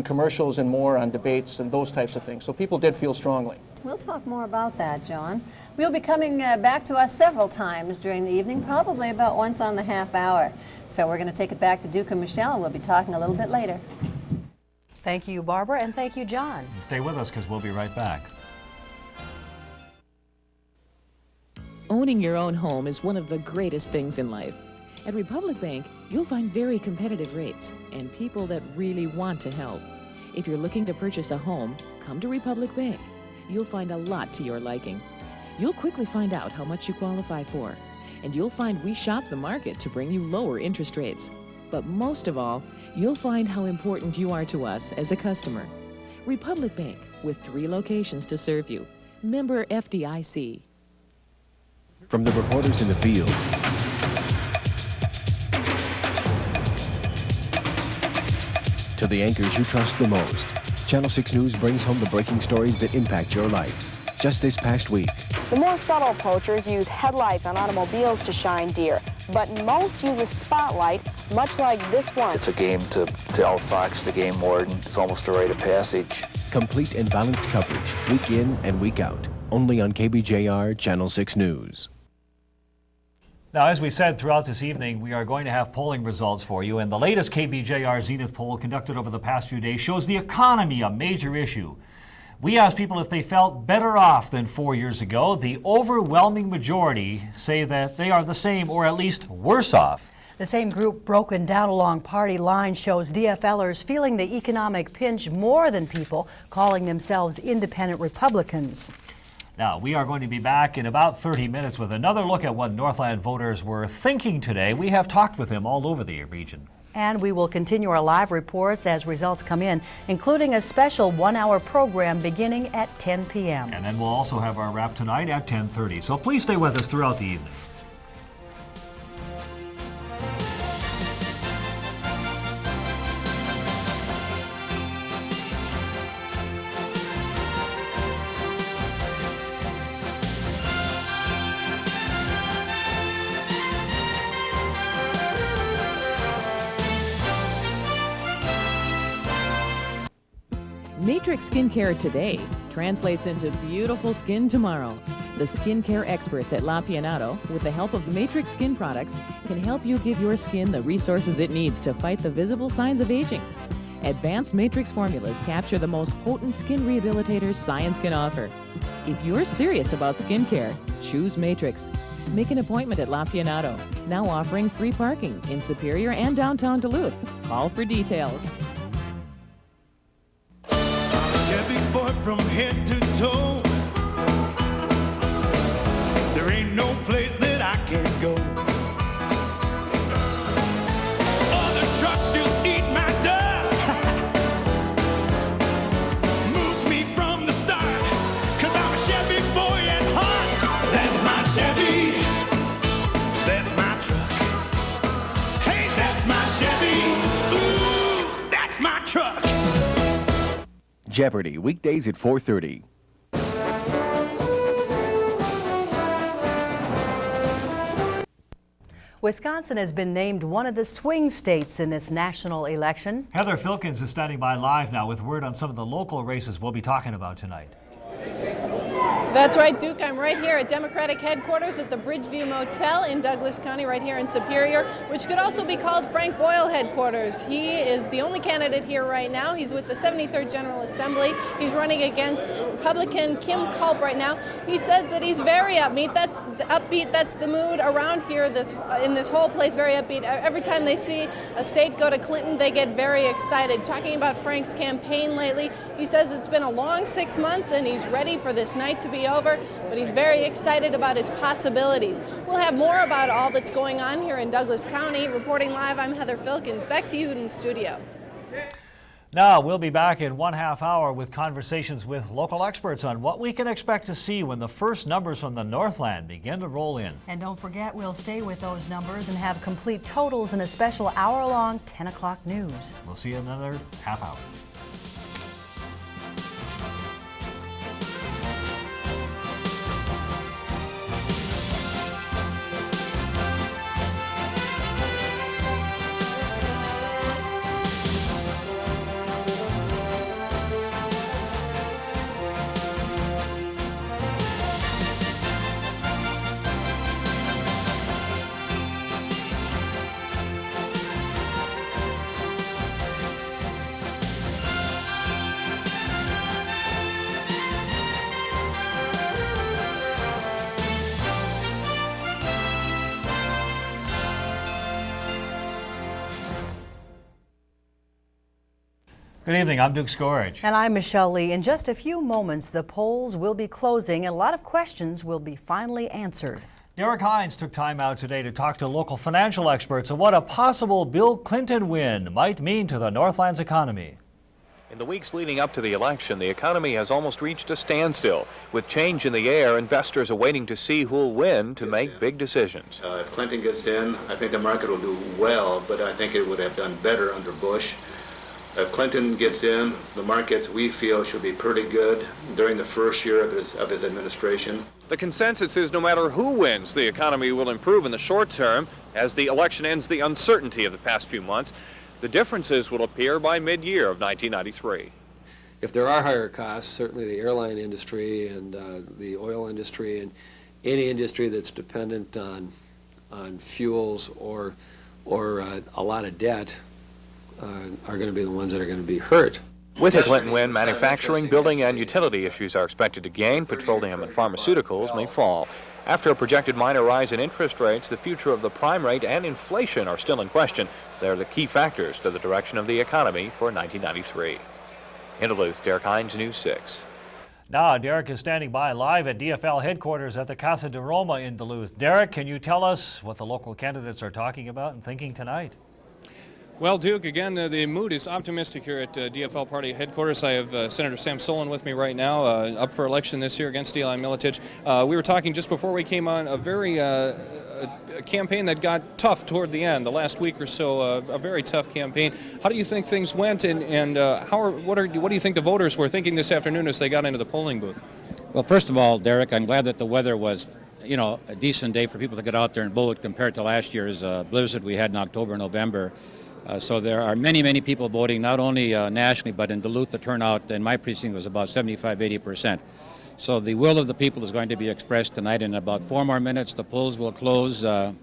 commercials and more on debates and those types of things. So people did feel strongly. We'll talk more about that, John. We'll be coming back to us several times during the evening, probably about once on the half hour. So we're going to take it back to Duke and Michelle, and we'll be talking a little bit later. Thank you, Barbara, and thank you, John. Stay with us because we'll be right back. Owning your own home is one of the greatest things in life. At Republic Bank, you'll find very competitive rates and people that really want to help. If you're looking to purchase a home, come to Republic Bank. You'll find a lot to your liking. You'll quickly find out how much you qualify for, and you'll find we shop the market to bring you lower interest rates. But most of all, you'll find how important you are to us as a customer. Republic Bank, with 3 locations to serve you. Member FDIC. From the reporters in the field to the anchors you trust the most, Channel 6 News brings home the breaking stories that impact your life. Just this past week, the more subtle poachers use headlights on automobiles to shine deer, but most use a spotlight, much like this one. It's a game to outfox the game warden. It's almost a rite of passage. complete and balanced coverage, week in and week out, only on KBJR Channel 6 News. Now, as we said throughout this evening, we are going to have polling results for you, and the latest KBJR Zenith poll conducted over the past few days shows the economy a major issue. We asked people if they felt better off than 4 years ago. The overwhelming majority say that they are the same or at least worse off. The same group broken down along party lines shows DFLers feeling the economic pinch more than people calling themselves independent Republicans. Now, we are going to be back in about 30 minutes with another look at what Northland voters were thinking today. We have talked with them all over the region. And we will continue our live reports as results come in, including a special one-hour program beginning at 10 p.m. And then we'll also have our wrap tonight at 10:30. So please stay with us throughout the evening. Matrix Skincare today translates into beautiful skin tomorrow. The skincare experts at La Pianato, with the help of Matrix Skin products, can help you give your skin the resources it needs to fight the visible signs of aging. Advanced Matrix formulas capture the most potent skin rehabilitators science can offer. If you're serious about skincare, choose Matrix. Make an appointment at La Pianato, now offering free parking in Superior and downtown Duluth. Call for details. From head to toe, there ain't no place that I can't go. Other trucks just eat my dust. Moved me from the start, 'cause I'm a Chevy boy at heart. That's my Chevy, that's my truck. Hey, that's my Chevy, ooh, that's my truck. Jeopardy, weekdays at 4:30. Wisconsin has been named one of the swing states in this national election. Heather Filkins is standing by live now with word on some of the local races we'll be talking about tonight. That's right, Duke. I'm right here at Democratic headquarters at the Bridgeview Motel in Douglas County, right here in Superior, which could also be called Frank Boyle headquarters. He is the only candidate here right now. He's with the 73rd General Assembly. He's running against Republican Kim Culp right now. He says that he's very upbeat. That's the mood around here in this whole place, very upbeat. Every time they see a state go to Clinton, they get very excited. Talking about Frank's campaign lately, he says it's been a long 6 months and he's ready for this night to be over, but he's very excited about his possibilities. We'll have more about all that's going on here in Douglas County. Reporting live, I'm Heather Filkins. Back to you in the studio. Now, we'll be back in 1/2 hour with conversations with local experts on what we can expect to see when the first numbers from the Northland begin to roll in. And don't forget, we'll stay with those numbers and have complete totals in a special hour-long 10 o'clock news. We'll see you in another half hour. Good evening, I'm Duke Scorridge. And I'm Michelle Lee. In just a few moments, the polls will be closing and a lot of questions will be finally answered. Derek Hines took time out today to talk to local financial experts on what a possible Bill Clinton win might mean to the Northlands economy. In the weeks leading up to the election, the economy has almost reached a standstill. With change in the air, investors are waiting to see who'll win to make big decisions. If Clinton gets in, I think the market will do well, but I think it would have done better under Bush. If Clinton gets in, the markets, we feel, should be pretty good during the first year of his administration. The consensus is no matter who wins, the economy will improve in the short term. As the election ends the uncertainty of the past few months, the differences will appear by mid-year of 1993. If there are higher costs, certainly the airline industry and the oil industry and any industry that's dependent on fuels or a lot of debt are going to be the ones that are going to be hurt. With a Clinton win, manufacturing, building, and utility issues are expected to gain. Petroleum and pharmaceuticals may fall. After a projected minor rise in interest rates, the future of the prime rate and inflation are still in question. They're the key factors to the direction of the economy for 1993. In Duluth, Derek Hines, News 6. Now, Derek is standing by live at DFL headquarters at the Casa de Roma in Duluth. Derek, can you tell us what the local candidates are talking about and thinking tonight? Well, Duke, again, the mood is optimistic here at DFL party headquarters. I have Senator Sam Solon with me right now, up for election this year against Eli Miletich. We were talking just before we came on, a campaign that got tough toward the end, the last week or so, a very tough campaign. How do you think things went, and what do you think the voters were thinking this afternoon as they got into the polling booth? Well, first of all, Derek, I'm glad that the weather was, a decent day for people to get out there and vote compared to last year's blizzard we had in October, November. So there are many, many people voting, not only nationally, but in Duluth, the turnout in my precinct was about 75–80%. So the will of the people is going to be expressed tonight. In about 4 more minutes, the polls will close. We're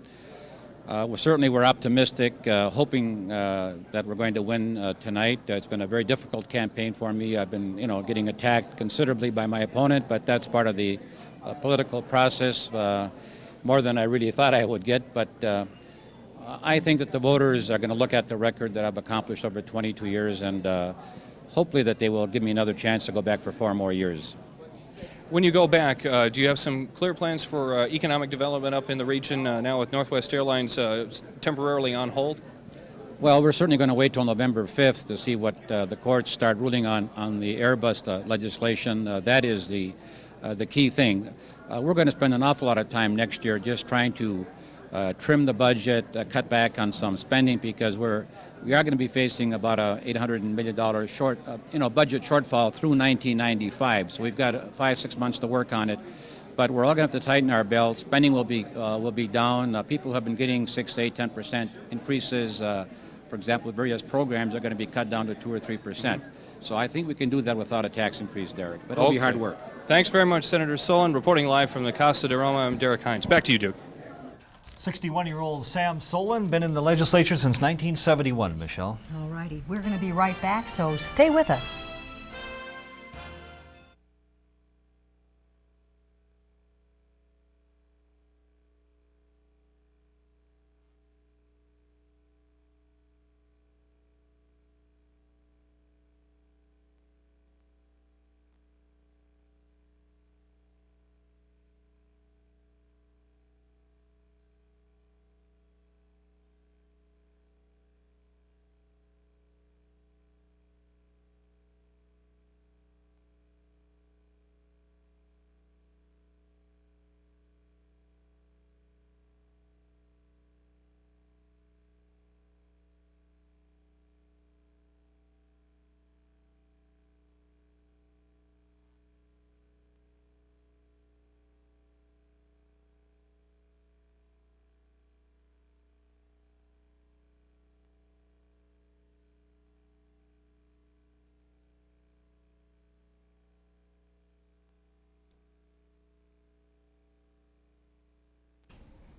optimistic, hoping that we're going to win tonight. It's been a very difficult campaign for me. I've been, getting attacked considerably by my opponent, but that's part of the political process, more than I really thought I would get. But I think that the voters are going to look at the record that I've accomplished over 22 years and hopefully that they will give me another chance to go back for 4 more years. When you go back, do you have some clear plans for economic development up in the region now with Northwest Airlines temporarily on hold? Well, we're certainly going to wait till November 5th to see what the courts start ruling on the Airbus legislation. That is the key thing. We're going to spend an awful lot of time next year just trying to trim the budget, cut back on some spending because we are going to be facing about a $800 million budget shortfall through 1995. So we've got 5–6 months to work on it, but we're all going to have to tighten our belts. Spending will be down. People have been getting 6–8–10% increases. For example, various programs are going to be cut down to 2 or 3%. So I think we can do that without a tax increase, Derek. But it'll be hard work. Thanks very much, Senator Solon. Reporting live from the Casa de Roma, I'm Derek Hines. Back to you, Duke. 61-year-old Sam Solon, been in the legislature since 1971, Michelle. All righty, we're going to be right back, so stay with us.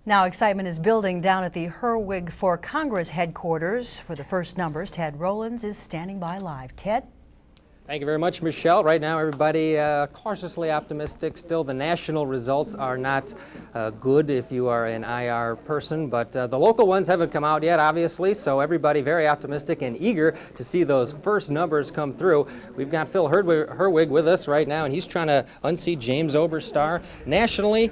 Now excitement is building down at the Herwig for Congress headquarters. For the first numbers, Ted Rollins is standing by live. Ted? Thank you very much, Michelle. Right now, everybody cautiously optimistic. Still, the national results are not good if you are an IR person, but the local ones haven't come out yet, obviously, so everybody very optimistic and eager to see those first numbers come through. We've got Phil Herwig with us right now, and he's trying to unseat James Oberstar. Nationally,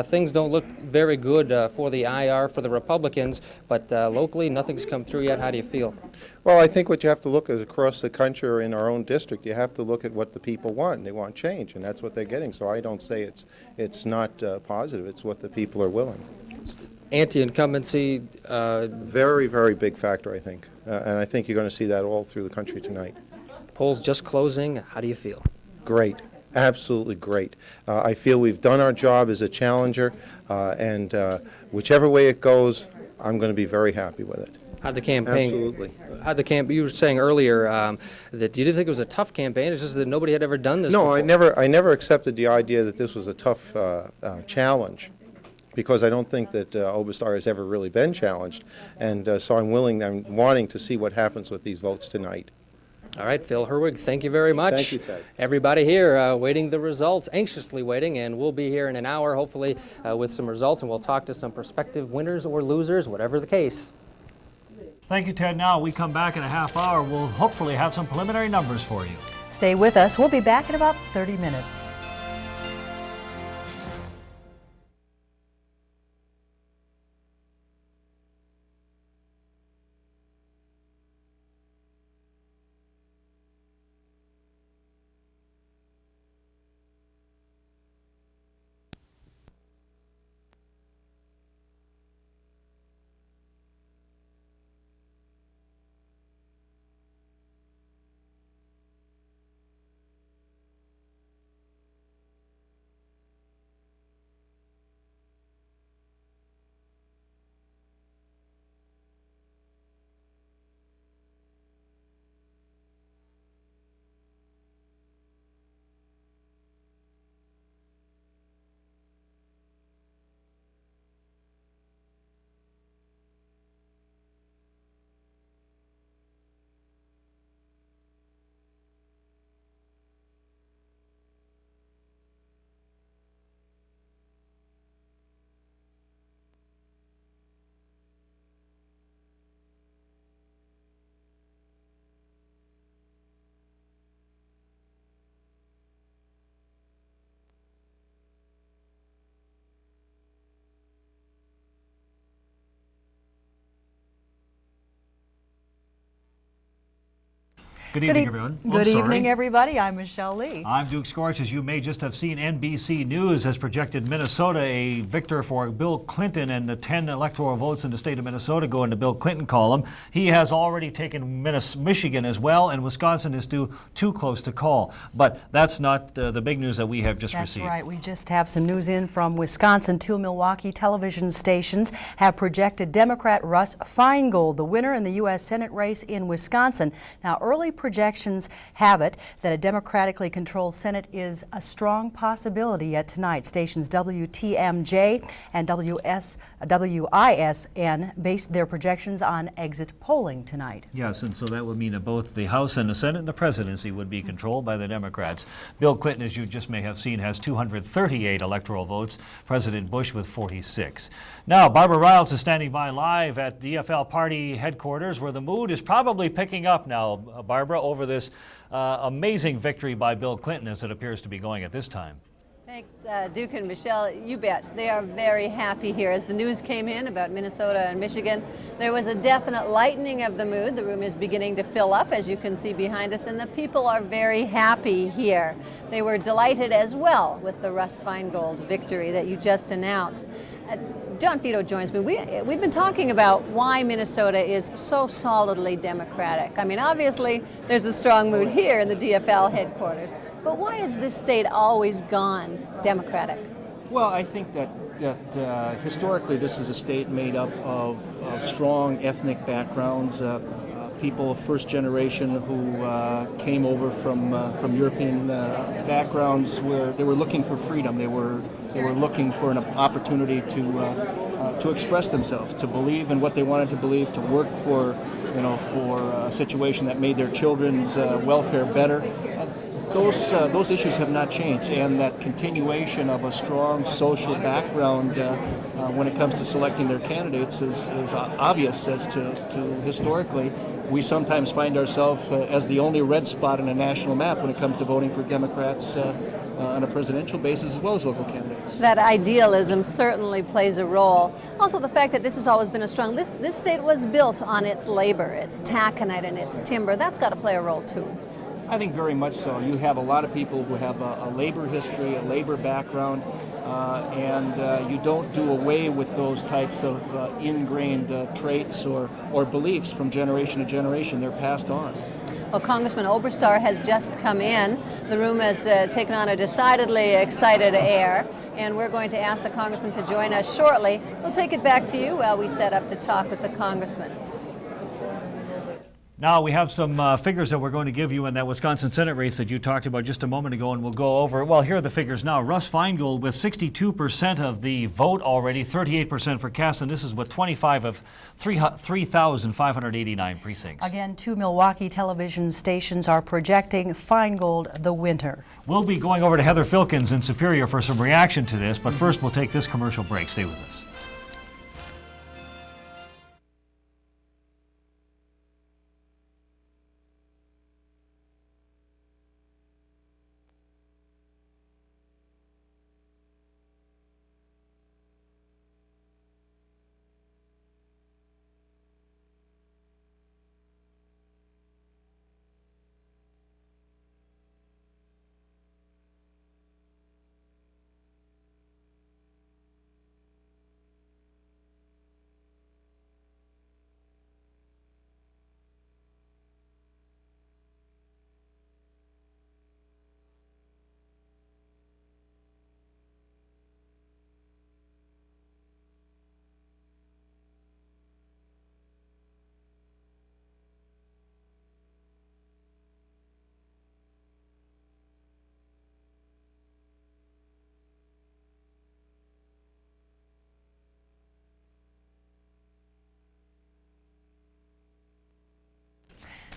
things don't look very good for the IR, for the Republicans, but locally, nothing's come through yet. How do you feel? Well, I think what you have to look at across the country or in our own district, you have to look at what the people want. They want change, and that's what they're getting. So I don't say it's not positive. It's what the people are willing. Anti-incumbency? Very, very big factor, I think. And I think you're going to see that all through the country tonight. Polls just closing. How do you feel? Great. Absolutely great. I feel we've done our job as a challenger, and whichever way it goes, I'm going to be very happy with it. How'd the campaign? Absolutely. How'd the campaign? You were saying earlier that you didn't think it was a tough campaign. It's just that nobody had ever done this. No, before. I never accepted the idea that this was a tough challenge, because I don't think that Oberstar has ever really been challenged, and so I'm wanting to see what happens with these votes tonight. All right, Phil Herwig, thank you very much. Thank you, Ted. Everybody here waiting the results, anxiously waiting, and we'll be here in an hour, hopefully, with some results, and we'll talk to some prospective winners or losers, whatever the case. Thank you, Ted. Now we come back in a half hour. We'll hopefully have some preliminary numbers for you. Stay with us. We'll be back in about 30 minutes. Good evening, everyone. Good evening, everybody. I'm Michelle Lee. I'm Duke Scorch. As you may just have seen, NBC News has projected Minnesota a victor for Bill Clinton, and the 10 electoral votes in the state of Minnesota go in the Bill Clinton column. He has already taken Michigan as well, and Wisconsin is too close to call. But that's not the big news that we have just received. That's right. We just have some news in from Wisconsin. 2 Milwaukee television stations have projected Democrat Russ Feingold the winner in the U.S. Senate race in Wisconsin. Now, early projections have it that a democratically controlled Senate is a strong possibility yet tonight. Stations WTMJ and WISN based their projections on exit polling tonight. Yes, and so that would mean that both the House and the Senate and the presidency would be controlled by the Democrats. Bill Clinton, as you just may have seen, has 238 electoral votes, President Bush with 46. Now, Barbara Riles is standing by live at DFL party headquarters, where the mood is probably picking up now, Barbara, over this amazing victory by Bill Clinton as it appears to be going at this time. Thanks, Duke and Michelle. You bet. They are very happy here. As the news came in about Minnesota and Michigan, there was a definite lightening of the mood. The room is beginning to fill up, as you can see behind us, and the people are very happy here. They were delighted as well with the Russ Feingold victory that you just announced. John Fito joins me. We've been talking about why Minnesota is so solidly Democratic. I mean, obviously, there's a strong mood here in the DFL headquarters. But why has this state always gone Democratic? Well, I think that historically this is a state made up of strong ethnic backgrounds, people of first generation who came over from European backgrounds where they were looking for freedom. They were looking for an opportunity to express themselves, to believe in what they wanted to believe, to work for a situation that made their children's welfare better. those issues have not changed, and that continuation of a strong social background when it comes to selecting their candidates is obvious. As to historically, we sometimes find ourselves as the only red spot on a national map when it comes to voting for Democrats on a presidential basis as well as local candidates. That idealism certainly plays a role. Also the fact that this has always been a strong, this state was built on its labor, its taconite and its timber. That's got to play a role too. I think very much so. You have a lot of people who have a labor history, a labor background, and you don't do away with those types of ingrained traits or beliefs from generation to generation. They're passed on. Well, Congressman Oberstar has just come in. The room has taken on a decidedly excited air, and we're going to ask the congressman to join us shortly. We'll take it back to you while we set up to talk with the congressman. Now we have some figures that we're going to give you in that Wisconsin Senate race that you talked about just a moment ago, and we'll go over. Well, here are the figures now. Russ Feingold with 62% of the vote already, 38% for Cass, and this is with 25 of 3,589 precincts. Again, 2 Milwaukee television stations are projecting Feingold the winner. We'll be going over to Heather Filkins in Superior for some reaction to this, but first we'll take this commercial break. Stay with us.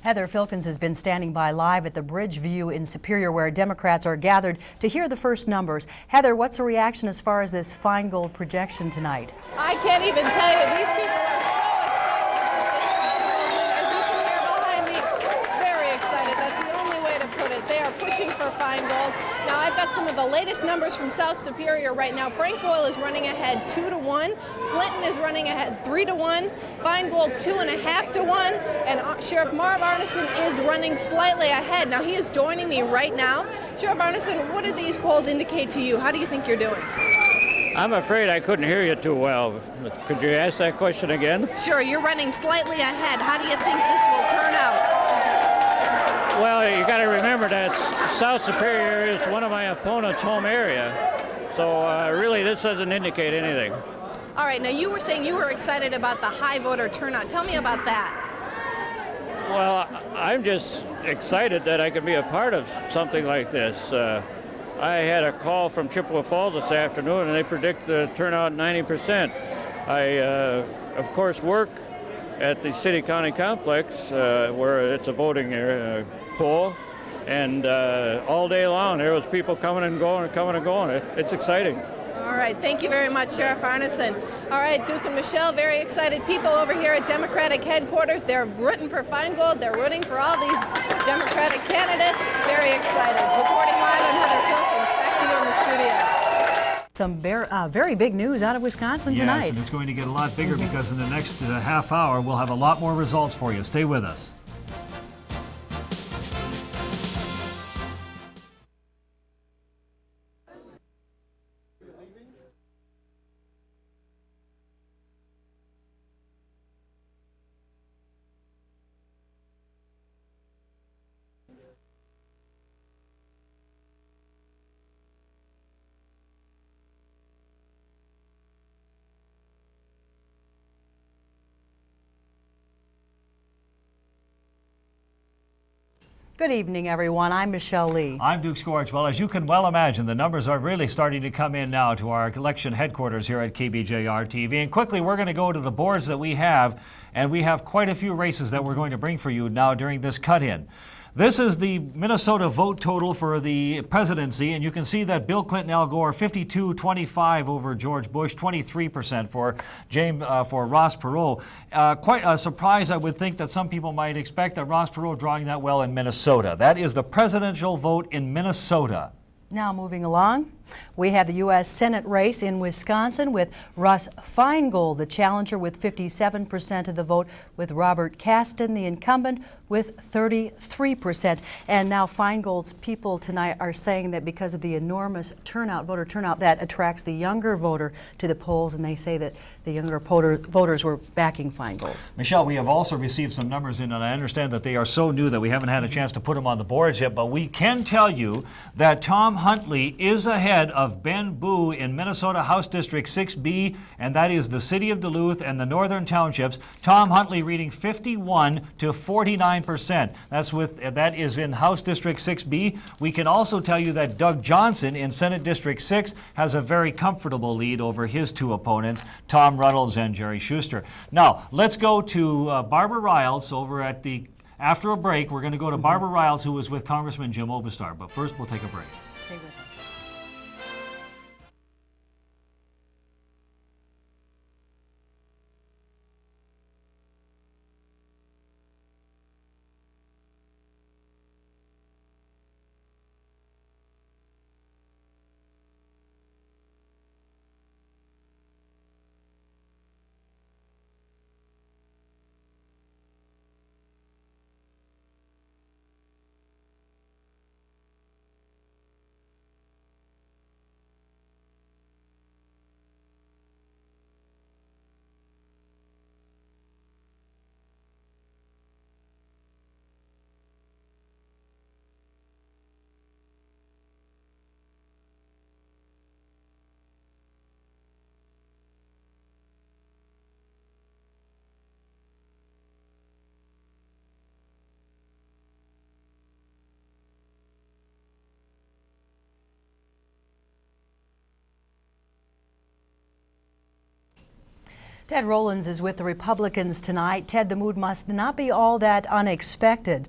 Heather Filkins has been standing by live at the Bridgeview in Superior, where Democrats are gathered to hear the first numbers. Heather, what's the reaction as far as this Feingold projection tonight? I can't even tell you. These people are so excited about this Feingold. As you can hear behind me, very excited. That's the only way to put it. They are pushing for Feingold. Now, I've got some of the latest numbers from South Superior right now. Frank Boyle is running ahead 2-1. Clinton is running ahead 3-1. Feingold 2.5-1. And Sheriff Marv Arneson is running slightly ahead. Now, he is joining me right now. Sheriff Arneson, what do these polls indicate to you? How do you think you're doing? I'm afraid I couldn't hear you too well. Could you ask that question again? Sure, you're running slightly ahead. How do you think this will turn out? Well, you got to remember that South Superior is one of my opponent's home area. So really, this doesn't indicate anything. All right, now you were saying you were excited about the high voter turnout. Tell me about that. Well, I'm just excited that I can be a part of something like this. I had a call from Chippewa Falls this afternoon, and they predict the turnout 90%. I, of course, work at the city-county complex where it's a voting poll, and all day long there was people coming and going. It's exciting. All right, thank you very much, Sheriff Arneson. All right, Duke and Michelle, very excited people over here at Democratic headquarters. They're rooting for Feingold. They're rooting for all these Democratic candidates. Very excited. Reporting live, I'm Heather Filkins. Back to you in the studio. Some very big news out of Wisconsin tonight. Yes, and it's going to get a lot bigger because in the next half hour we'll have a lot more results for you. Stay with us. Good evening, everyone. I'm Michelle Lee. I'm Duke Scorch. Well, as you can well imagine, the numbers are really starting to come in now to our election headquarters here at KBJR TV. And quickly, we're going to go to the boards that we have, and we have quite a few races that we're going to bring for you now during this cut-in. This is the Minnesota vote total for the presidency, and you can see that Bill Clinton, Al Gore, 52-25 over George Bush, 23% for Ross Perot. Quite a surprise, I would think, that some people might expect that Ross Perot drawing that well in Minnesota. That is the presidential vote in Minnesota. Now moving along, we have the U.S. Senate race in Wisconsin with Russ Feingold, the challenger, with 57% of the vote, with Robert Kasten, the incumbent, with 33%. And now Feingold's people tonight are saying that because of the enormous turnout, voter turnout, that attracts the younger voter to the polls, and they say that the younger voters were backing Feingold. Michelle, we have also received some numbers in, and I understand that they are so new that we haven't had a chance to put them on the boards yet, but we can tell you that Tom Huntley is ahead of Ben Boo in Minnesota House District 6B, and that is the city of Duluth and the northern townships. Tom Huntley reading 51 to 49%. That is in House District 6B. We can also tell you that Doug Johnson in Senate District 6 has a very comfortable lead over his two opponents, Tom Ruddles and Jerry Schuster. Now, let's go to Barbara Riles over at after a break. We're going to go to Barbara Riles, who was with Congressman Jim Obastar. But first, we'll take a break. Stay with us. Ted Rollins is with the Republicans tonight. Ted, the mood must not be all that unexpected.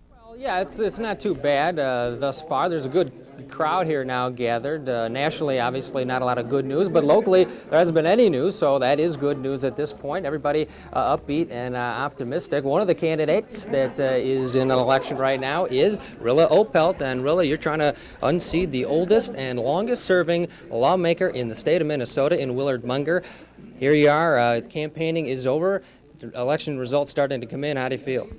Well, yeah, it's not too bad thus far. There's a good crowd here now gathered. Nationally, obviously, not a lot of good news, but locally, there hasn't been any news, so that is good news at this point. Everybody upbeat and optimistic. One of the candidates that is in an election right now is Rilla Opelt, and Rilla, you're trying to unseat the oldest and longest-serving lawmaker in the state of Minnesota in Willard Munger. Here you are, campaigning is over, election results starting to come in. How do you feel?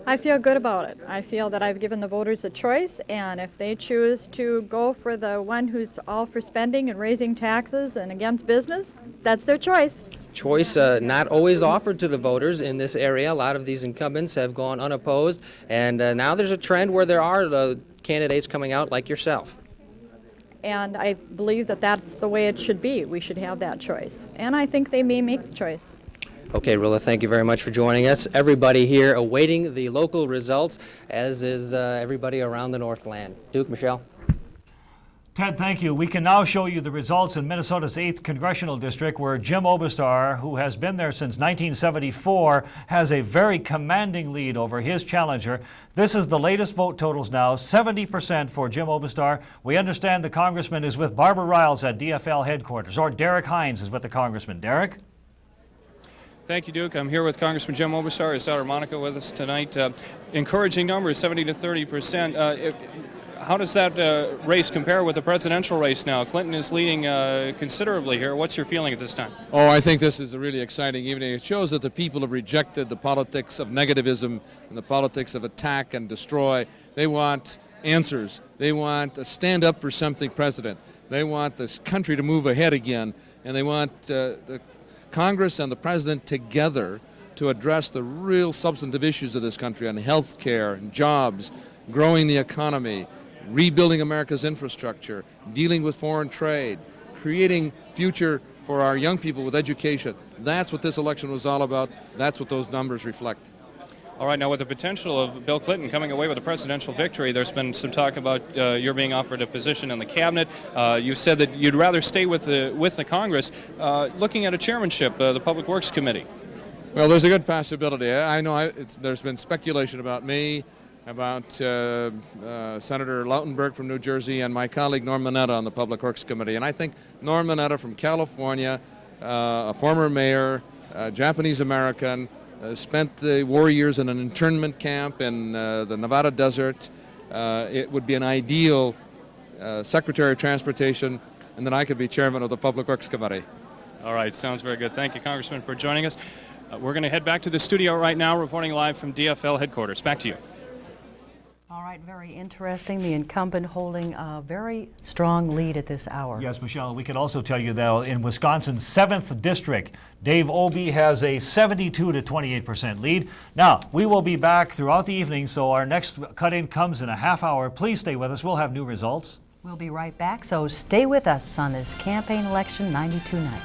I feel good about it. I feel that I've given the voters a choice, and if they choose to go for the one who's all for spending and raising taxes and against business, that's their choice. Choice not always offered to the voters in this area. A lot of these incumbents have gone unopposed, and now there's a trend where there are candidates coming out like yourself. And I believe that that's the way it should be. We should have that choice. And I think they may make the choice. Okay, Rilla, thank you very much for joining us. Everybody here awaiting the local results, as is everybody around the Northland. Duke, Michelle. Ted, thank you. We can now show you the results in Minnesota's 8th Congressional District, where Jim Obastar, who has been there since 1974, has a very commanding lead over his challenger. This is the latest vote totals now, 70% for Jim Obastar. We understand the congressman is with Barbara Riles at DFL headquarters, or Derek Hines is with the congressman. Derek? Thank you, Duke. I'm here with Congressman Jim Obastar, his daughter Monica with us tonight. Encouraging numbers, 70 to 30%. How does that race compare with the presidential race now? Clinton is leading considerably here. What's your feeling at this time? Oh, I think this is a really exciting evening. It shows that the people have rejected the politics of negativism and the politics of attack and destroy. They want answers. They want a stand up for something president. They want this country to move ahead again, and they want the Congress and the president together to address the real substantive issues of this country on health care and jobs, growing the economy, rebuilding America's infrastructure, dealing with foreign trade, creating future for our young people with education. That's what this election was all about. That's what those numbers reflect. All right, now with the potential of Bill Clinton coming away with a presidential victory, there's been some talk about you're being offered a position in the cabinet. You said that you'd rather stay with the Congress. Looking at a chairmanship, the Public Works Committee. Well, there's a good possibility. I know there's been speculation about me. about Senator Lautenberg from New Jersey and my colleague Norm Mineta on the Public Works Committee. And I think Norm Mineta from California, a former mayor, Japanese-American, spent the war years in an internment camp in the Nevada desert. It would be an ideal Secretary of Transportation, and then I could be chairman of the Public Works Committee. All right, sounds very good. Thank you, Congressman, for joining us. We're going to head back to the studio right now, reporting live from DFL headquarters. Back to you. All right, very interesting. The incumbent holding a very strong lead at this hour. Yes, Michelle, we can also tell you that in Wisconsin's 7th District, Dave Obey has a 72 to 28% lead. Now, we will be back throughout the evening, so our next cut-in comes in a half hour. Please stay with us. We'll have new results. We'll be right back, so stay with us on this campaign election 92 night.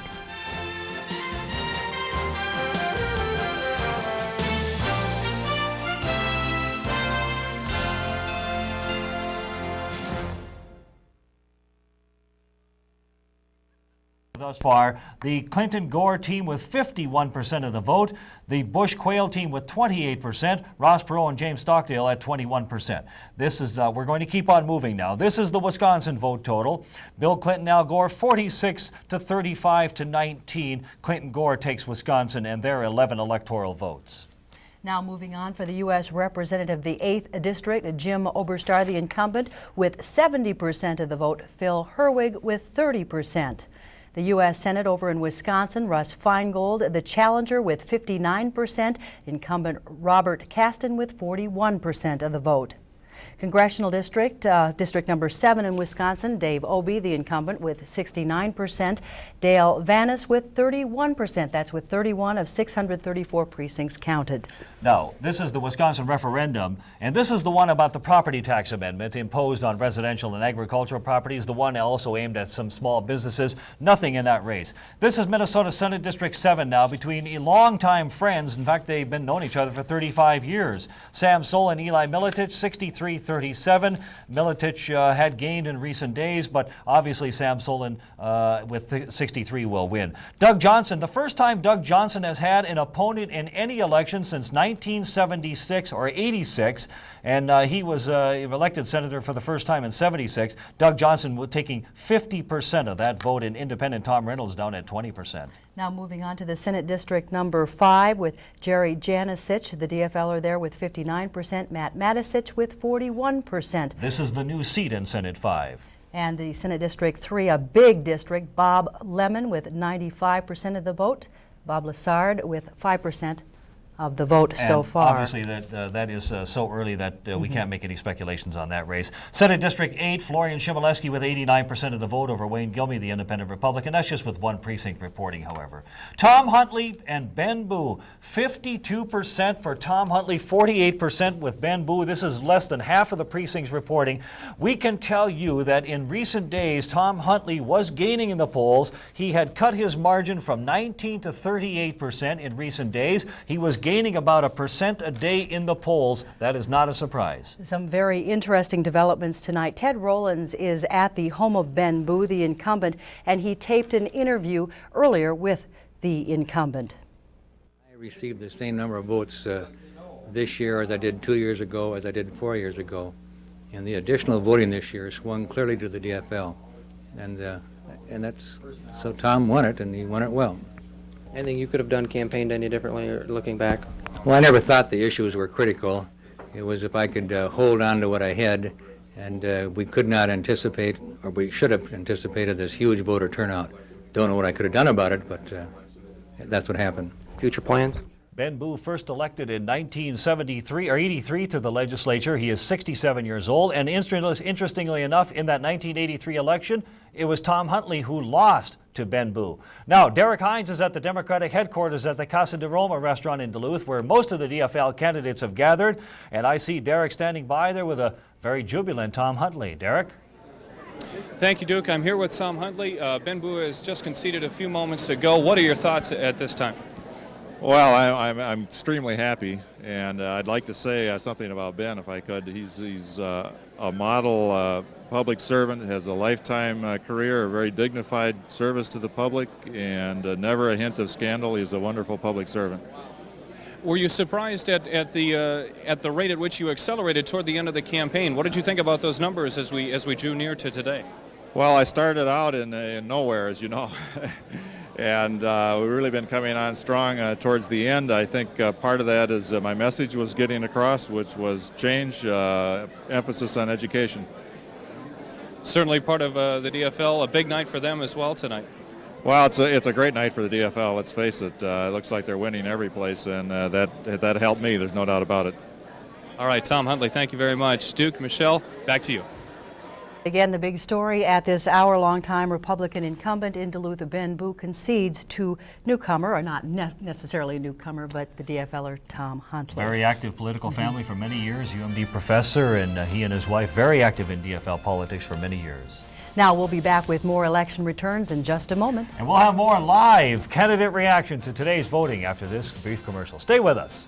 Thus far, the Clinton-Gore team with 51% of the vote, the Bush-Quayle team with 28%, Ross Perot and James Stockdale at 21%. This is, we're going to keep on moving now. This is the Wisconsin vote total. Bill Clinton, Al Gore, 46 to 35 to 19. Clinton-Gore takes Wisconsin and their 11 electoral votes. Now moving on for the U.S. Representative, the 8th District, Jim Oberstar, the incumbent, with 70% of the vote, Phil Herwig with 30%. The U.S. Senate over in Wisconsin, Russ Feingold, the challenger with 59%, incumbent Robert Kasten with 41% of the vote. Congressional District, District number 7 in Wisconsin, Dave Obey, the incumbent, with 69%. Dale Vanis with 31%. That's with 31 of 634 precincts counted. Now, this is the Wisconsin referendum, and this is the one about the property tax amendment imposed on residential and agricultural properties, the one also aimed at some small businesses. Nothing in that race. This is Minnesota Senate District 7 now, between longtime friends. In fact, they've been known each other for 35 years. Sam Soul and Eli Militich, 63-37. Militich had gained in recent days, but obviously Sam Solon with 63 will win. Doug Johnson, the first time Doug Johnson has had an opponent in any election since 1976 or 86, and he was elected senator for the first time in 76. Doug Johnson taking 50% of that vote, and independent Tom Reynolds down at 20%. Now moving on to the Senate District number 5 with Jerry Janasich, the DFLer there with 59%, Matt Matisich with 41%. This is the new seat in Senate 5. And the Senate District 3, a big district, Bob Lemon with 95% of the vote, Bob Lassard with 5% of the vote so far. Obviously, that is so early that we can't make any speculations on that race. Senate District 8, Florian Shimoleski with 89% of the vote over Wayne Gilmy, the independent Republican. That's just with one precinct reporting, however. Tom Huntley and Ben Boo, 52% for Tom Huntley, 48% with Ben Boo. This is less than half of the precincts reporting. We can tell you that in recent days, Tom Huntley was gaining in the polls. He had cut his margin from 19 to 38% in recent days. He was gaining about 1% a day in the polls. That is not a surprise. Some very interesting developments tonight. Ted Rollins is at the home of Ben Boo, the incumbent, and he taped an interview earlier with the incumbent. I received the same number of votes this year as I did 2 years ago, as I did 4 years ago. And the additional voting this year swung clearly to the DFL. And that's, so Tom won it, and he won it well. Anything you could have done, campaigned any differently, or looking back? Well, I never thought the issues were critical. It was if I could hold on to what I had, and we could not anticipate, or we should have anticipated this huge voter turnout. Don't know what I could have done about it, but that's what happened. Future plans? Ben Boo, first elected in 1973 or 83 to the legislature. He is 67 years old, and interestingly enough, in that 1983 election, it was Tom Huntley who lost to Ben Boo. Now, Derek Hines is at the Democratic headquarters at the Casa de Roma restaurant in Duluth, where most of the DFL candidates have gathered, and I see Derek standing by there with a very jubilant Tom Huntley. Derek? Thank you, Duke. I'm here with Tom Huntley. Ben Boo has just conceded a few moments ago. What are your thoughts at this time? Well, I'm extremely happy, and I'd like to say something about Ben if I could. He's a model public servant, has a lifetime career, a very dignified service to the public, and never a hint of scandal. He's a wonderful public servant. Were you surprised at the rate at which you accelerated toward the end of the campaign? What did you think about those numbers as we drew near to today? Well, I started out in nowhere, as you know, and we've really been coming on strong towards the end. I think part of that is my message was getting across, which was change, emphasis on education. Certainly part of the DFL, a big night for them as well tonight. Well, it's a great night for the DFL, let's face it. It looks like they're winning every place, and that helped me, there's no doubt about it. All right, Tom Huntley, thank you very much. Duke, Michelle, back to you. Again, the big story at this hour, longtime Republican incumbent in Duluth, Ben Boo, concedes to newcomer, or not necessarily a newcomer, but the DFLer Tom Huntley. Very active political family for many years, UMD professor, and he and his wife very active in DFL politics for many years. Now we'll be back with more election returns in just a moment. And we'll have more live candidate reaction to today's voting after this brief commercial. Stay with us.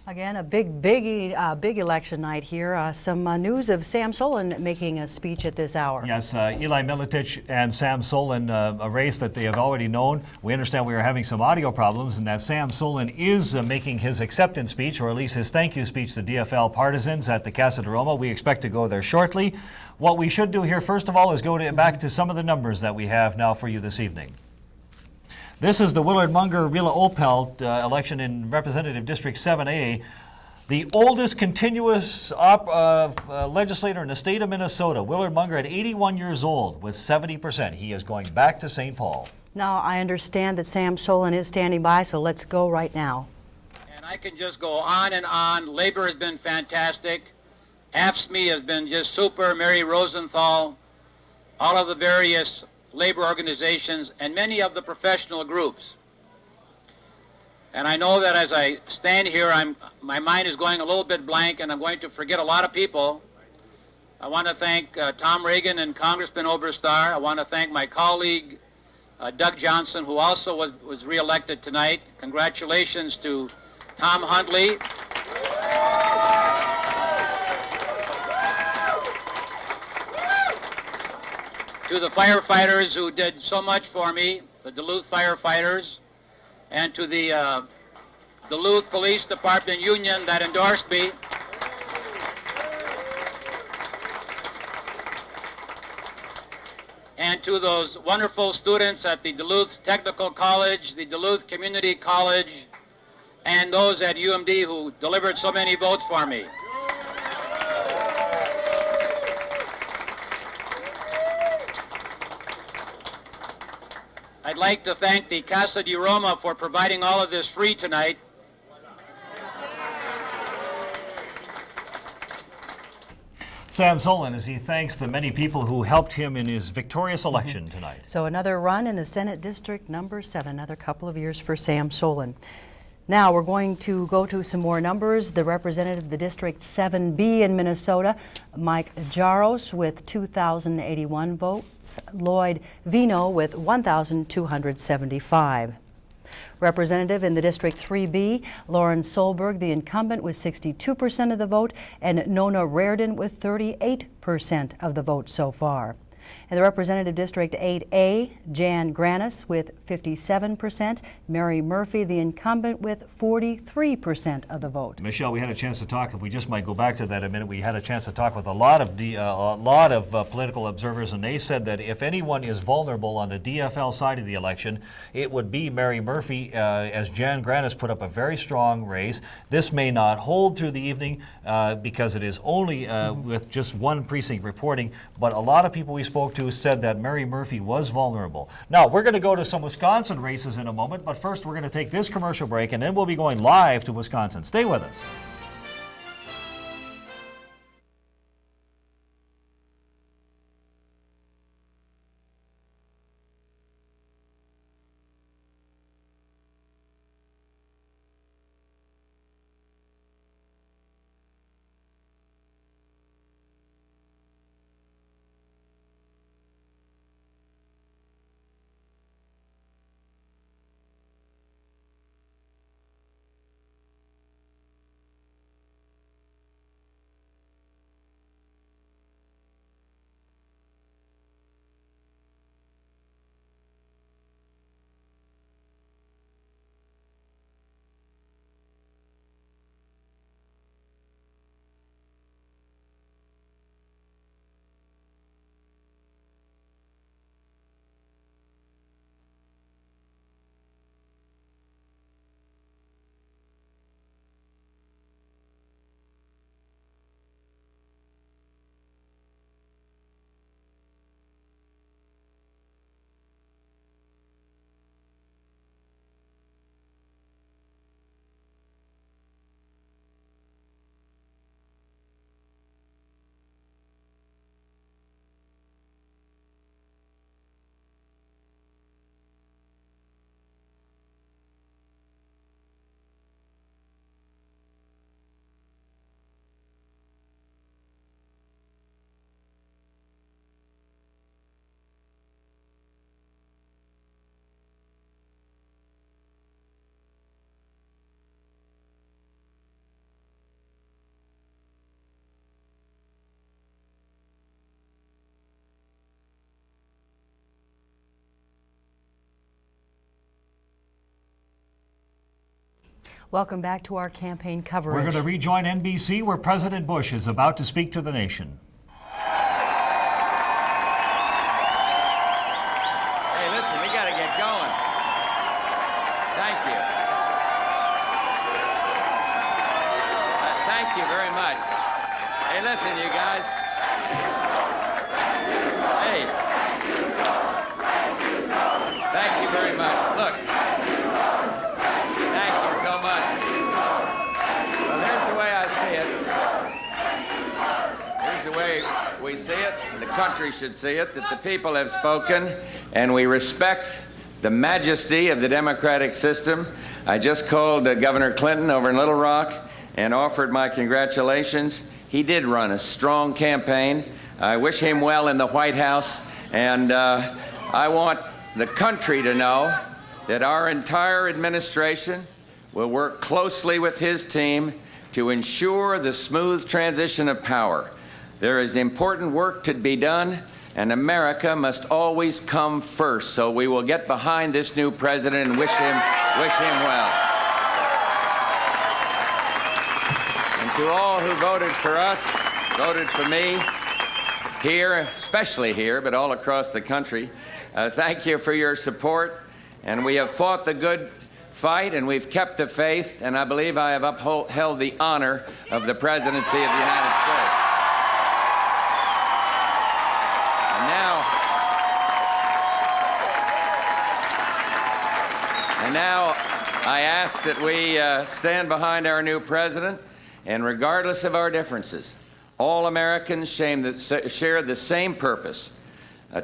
Again, a big election night here. Some news of Sam Solon making a speech at this hour. Yes, Eli Militich and Sam Solon, a race that they have already known. We understand we are having some audio problems and that Sam Solon is making his acceptance speech, or at least his thank you speech to DFL partisans at the Casa de Roma. We expect to go there shortly. What we should do here, first of all, is go back to some of the numbers that we have now for you this evening. This is the Willard Munger Rila Opel election in Representative District 7A. The oldest continuous legislator in the state of Minnesota, Willard Munger, at 81 years old, with 70%. He is going back to St. Paul. Now, I understand that Sam Solon is standing by, so let's go right now. And I can just go on and on. Labor has been fantastic. AFSCME has been just super. Mary Rosenthal, all of the various labor organizations, and many of the professional groups. And I know that as I stand here, my mind is going a little bit blank, and I'm going to forget a lot of people. I want to thank Tom Reagan and Congressman Oberstar. I want to thank my colleague, Doug Johnson, who also was reelected tonight. Congratulations to Tom Huntley. To the firefighters who did so much for me, the Duluth firefighters, and to the Duluth Police Department union that endorsed me. and to those wonderful students at the Duluth Technical College, the Duluth Community College, and those at UMD who delivered so many votes for me. I'd like to thank the Casa de Roma for providing all of this free tonight. Sam Solon, as he thanks the many people who helped him in his victorious election tonight. So another run in the Senate District number 7, another couple of years for Sam Solon. Now we're going to go to some more numbers. The representative of the District 7B in Minnesota, Mike Jaros, with 2,081 votes. Lloyd Vino with 1,275. Representative in the District 3B, Lauren Solberg, the incumbent, with 62% of the vote, and Nona Reardon with 38% of the vote so far. In the Representative District 8A, Jan Granis with 57%, Mary Murphy, the incumbent, with 43% of the vote. Michelle, we had a chance to talk, if we just might go back to that a minute, we had a chance to talk with a lot of political observers, and they said that if anyone is vulnerable on the DFL side of the election, it would be Mary Murphy, as Jan Granis put up a very strong race. This may not hold through the evening because it is only with just one precinct reporting, but a lot of people we spoke to said that Mary Murphy was vulnerable. Now, we're going to go to some Wisconsin races in a moment, but first we're going to take this commercial break, and then we'll be going live to Wisconsin. Stay with us. Welcome back to our campaign coverage. We're going to rejoin NBC, where President Bush is about to speak to the nation. Hey, listen, we got to get going. Thank you. Thank you very much. Hey, listen, you guys. Hey. Thank you very much. Look. Thank you so much. Well, here's the way I see it. Here's the way we see it, and the country should see it, that the people have spoken, and we respect the majesty of the democratic system. I just called Governor Clinton over in Little Rock and offered my congratulations. He did run a strong campaign. I wish him well in the White House, and I want the country to know that our entire administration will work closely with his team to ensure the smooth transition of power. There is important work to be done, and America must always come first. So we will get behind this new president and wish him well. And to all who voted for us, voted for me, here, especially here, but all across the country. Thank you for your support, and we have fought the good fight, and we've kept the faith, and I believe I have upheld the honor of the presidency of the United States. And now I ask that we stand behind our new president, and regardless of our differences, all Americans share the same purpose,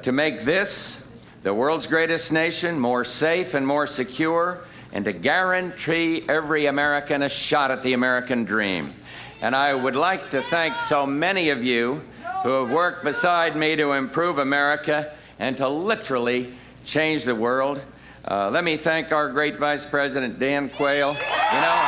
to make this, the world's greatest nation, more safe and more secure, and to guarantee every American a shot at the American dream. And I would like to thank so many of you who have worked beside me to improve America and to literally change the world. Let me thank our great Vice President, Dan Quayle. You know,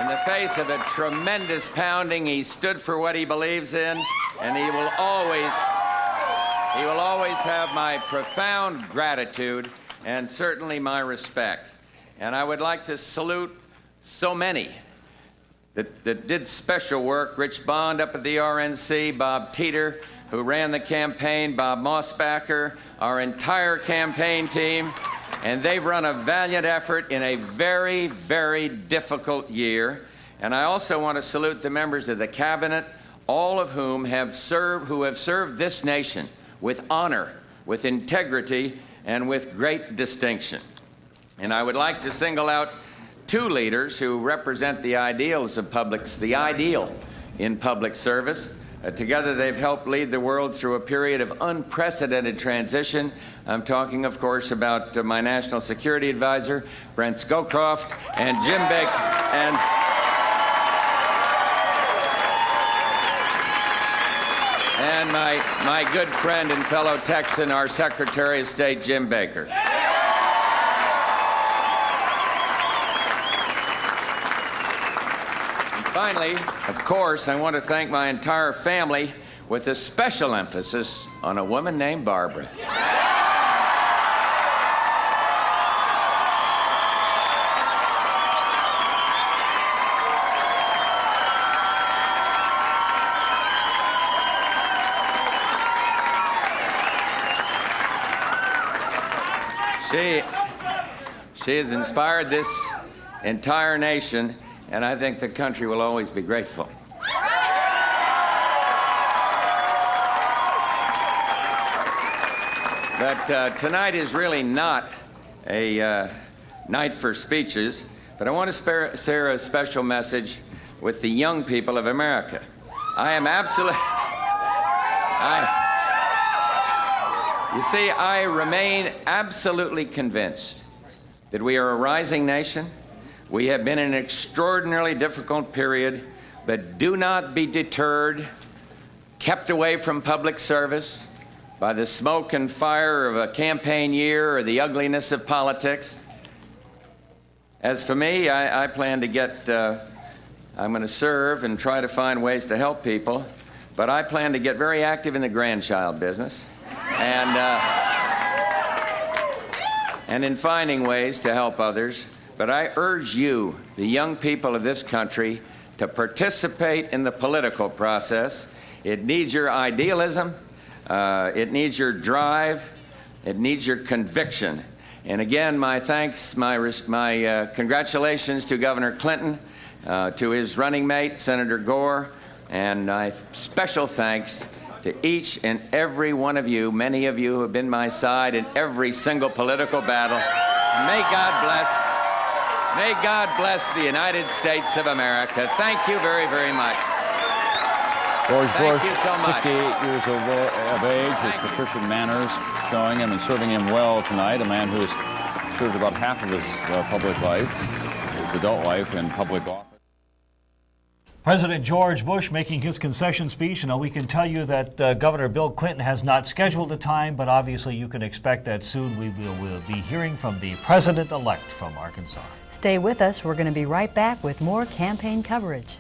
in the face of a tremendous pounding, he stood for what he believes in, and he will always have my profound gratitude and certainly my respect. And I would like to salute so many that did special work. Rich Bond up at the RNC, Bob Teeter, who ran the campaign, Bob Mossbacher, our entire campaign team, and they've run a valiant effort in a very, very difficult year. And I also want to salute the members of the cabinet, all of whom have served this nation with honor, with integrity, and with great distinction. And I would like to single out two leaders who represent the ideals of the ideal in public service. Together they've helped lead the world through a period of unprecedented transition. I'm talking, of course, about my National Security Advisor, Brent Scowcroft, and Jim Baker, and my good friend and fellow Texan, our Secretary of State, Jim Baker. Finally, of course, I want to thank my entire family with a special emphasis on a woman named Barbara. She has inspired this entire nation, and I think the country will always be grateful. But tonight is really not a night for speeches, but I want to share a special message with the young people of America. I remain absolutely convinced that we are a rising nation. We have been in an extraordinarily difficult period, but do not be deterred, kept away from public service by the smoke and fire of a campaign year or the ugliness of politics. As for me, I plan to I'm going to serve and try to find ways to help people, but I plan to get very active in the grandchild business and in finding ways to help others. But I urge you, the young people of this country, to participate in the political process. It needs your idealism, it needs your drive, it needs your conviction. And again, my thanks, my congratulations to Governor Clinton, to his running mate, Senator Gore, and my special thanks to each and every one of you, many of you who have been my side in every single political battle. May God bless the United States of America. Thank you very, very much. George Thank Bush, you so much. 68 years of age, his patrician manners showing him and serving him well tonight, a man who has served about half of his public life, his adult life in public office. President George Bush making his concession speech. Now, we can tell you that Governor Bill Clinton has not scheduled a time, but obviously you can expect that soon we will be hearing from the president-elect from Arkansas. Stay with us. We're going to be right back with more campaign coverage.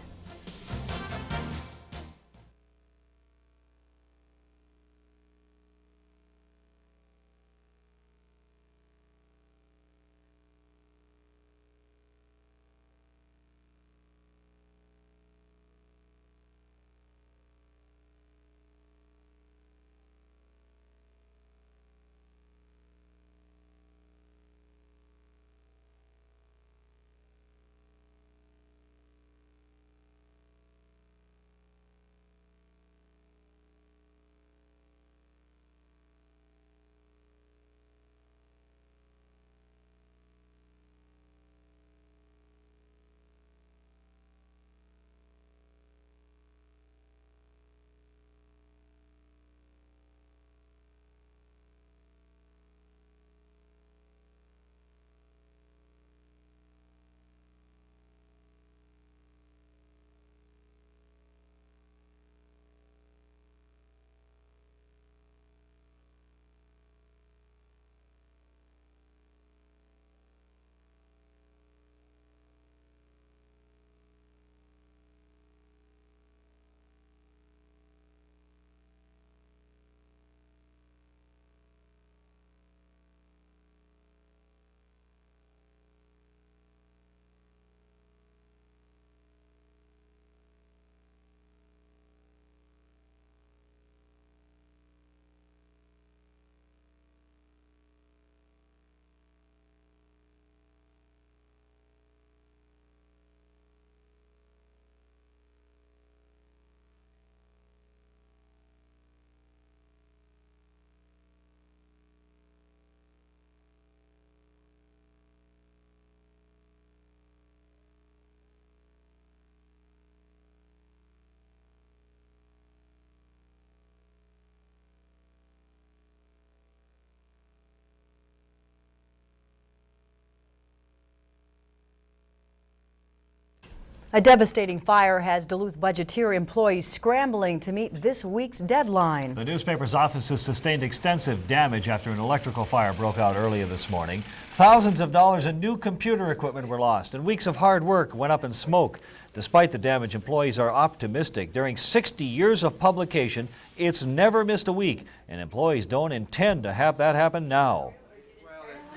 A devastating fire has Duluth budgeteer employees scrambling to meet this week's deadline. The newspaper's offices sustained extensive damage after an electrical fire broke out earlier this morning. Thousands of dollars in new computer equipment were lost, and weeks of hard work went up in smoke. Despite the damage, employees are optimistic. During 60 years of publication, it's never missed a week, and employees don't intend to have that happen now.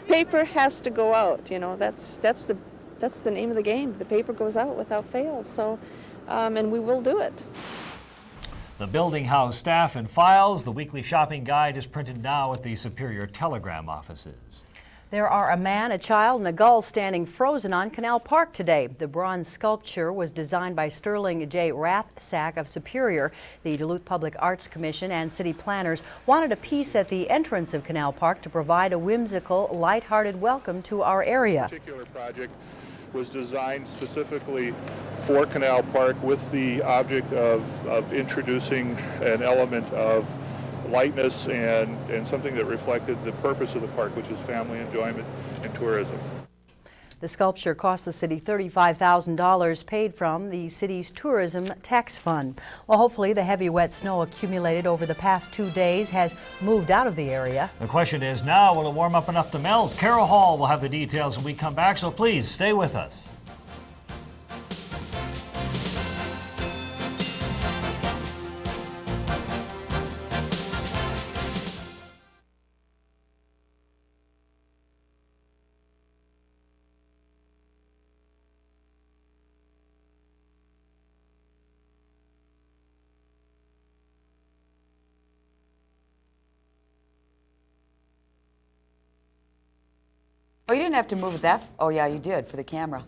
Paper has to go out, you know, that's the name of the game. The paper goes out without fail, so, and we will do it. The building housed staff and files. The weekly shopping guide is printed now at the Superior Telegram offices. There are a man, a child, and a gull standing frozen on Canal Park today. The bronze sculpture was designed by Sterling J. Rathsack of Superior. The Duluth Public Arts Commission and city planners wanted a piece at the entrance of Canal Park to provide a whimsical, lighthearted welcome to our area. This particular project was designed specifically for Canal Park with the object of introducing an element of lightness and something that reflected the purpose of the park, which is family enjoyment and tourism. The sculpture cost the city $35,000 paid from the city's tourism tax fund. Well, hopefully the heavy wet snow accumulated over the past 2 days has moved out of the area. The question is now, will it warm up enough to melt? Carol Hall will have the details when we come back, so please stay with us. Oh, you didn't have to move it that. Oh, yeah, you did for the camera.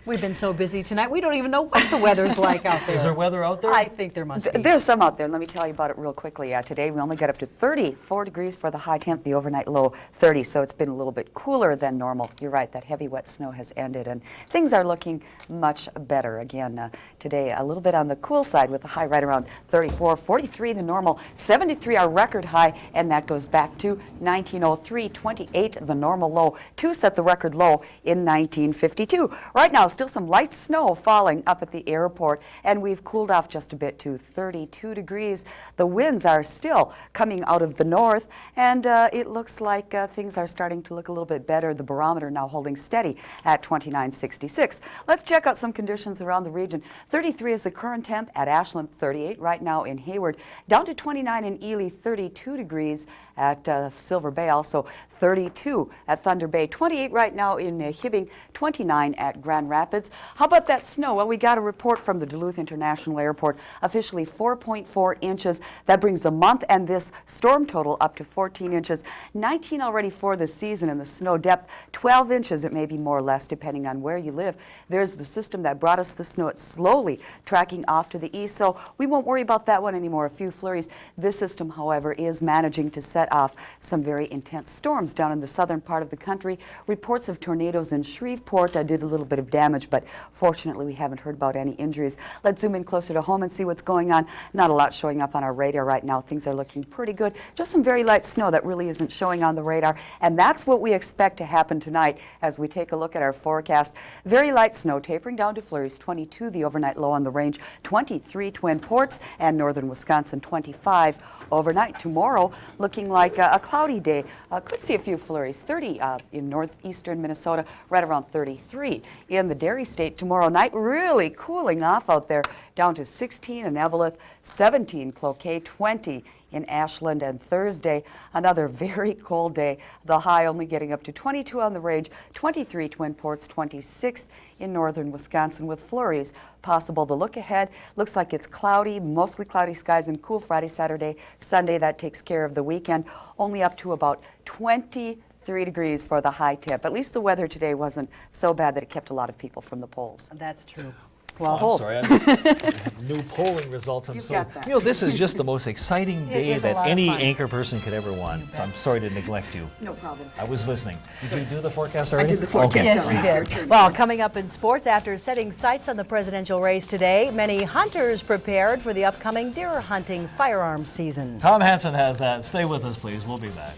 We've been so busy tonight, we don't even know what the weather's like out there. Is there weather out there? I think there must be. There's some out there. Let me tell you about it real quickly. Today we only got up to 34 degrees for the high temp, the overnight low 30, so it's been a little bit cooler than normal. You're right, that heavy wet snow has ended and things are looking much better. Again, today a little bit on the cool side with the high right around 34, 43 the normal, 73 our record high, and that goes back to 1903, 28 the normal low, 2 set the record low in 1952. Right now still some light snow falling up at the airport, and we've cooled off just a bit to 32 degrees. The winds are still coming out of the north, and it looks like things are starting to look a little bit better. The barometer now holding steady at 29.66. Let's check out some conditions around the region. 33 is the current temp at Ashland, 38 right now in Hayward, down to 29 in Ely, 32 degrees at Silver Bay, also 32 at Thunder Bay, 28 right now in Hibbing, 29 at Grand Rapids. Rapids. How about that snow? Well, we got a report from the Duluth International Airport, officially 4.4 inches. That brings the month and this storm total up to 14 inches. 19 already for the season, and the snow depth 12 inches. It may be more or less depending on where you live. There's the system that brought us the snow. It's slowly tracking off to the east, so we won't worry about that one anymore. A few flurries. This system, however, is managing to set off some very intense storms down in the southern part of the country. Reports of tornadoes in Shreveport did a little bit of damage, but fortunately we haven't heard about any injuries. Let's zoom in closer to home and see what's going on. Not a lot showing up on our radar right now. Things are looking pretty good. Just some very light snow that really isn't showing on the radar, and that's what we expect to happen tonight as we take a look at our forecast. Very light snow tapering down to flurries. 22 the overnight low on the range, 23 Twin Ports and northern Wisconsin, 25 overnight. Tomorrow looking like a cloudy day. Could see a few flurries. 30 in northeastern Minnesota, right around 33 in the Dairy State tomorrow night. Really cooling off out there, down to 16 in Eveleth, 17 Cloquet, 20 in Ashland, and Thursday, another very cold day. The high only getting up to 22 on the range, 23 Twin Ports, 26 in northern Wisconsin with flurries possible. The look ahead looks like it's cloudy, mostly cloudy skies and cool Friday, Saturday, Sunday. That takes care of the weekend. Only up to about 23 degrees for the high temp. At least the weather today wasn't so bad that it kept a lot of people from the polls. That's true. Oh, I'm sorry. I new polling results. You've got that. You know, this is just the most exciting day is a that lot of any fun. anchor person could ever want. I'm sorry to neglect you. No problem. I was listening. Did you do the forecast already? I did the forecast. Okay. Yes, you did. Well, coming up in sports, after setting sights on the presidential race today, many hunters prepared for the upcoming deer hunting firearms season. Tom Hansen has that. Stay with us, please. We'll be back.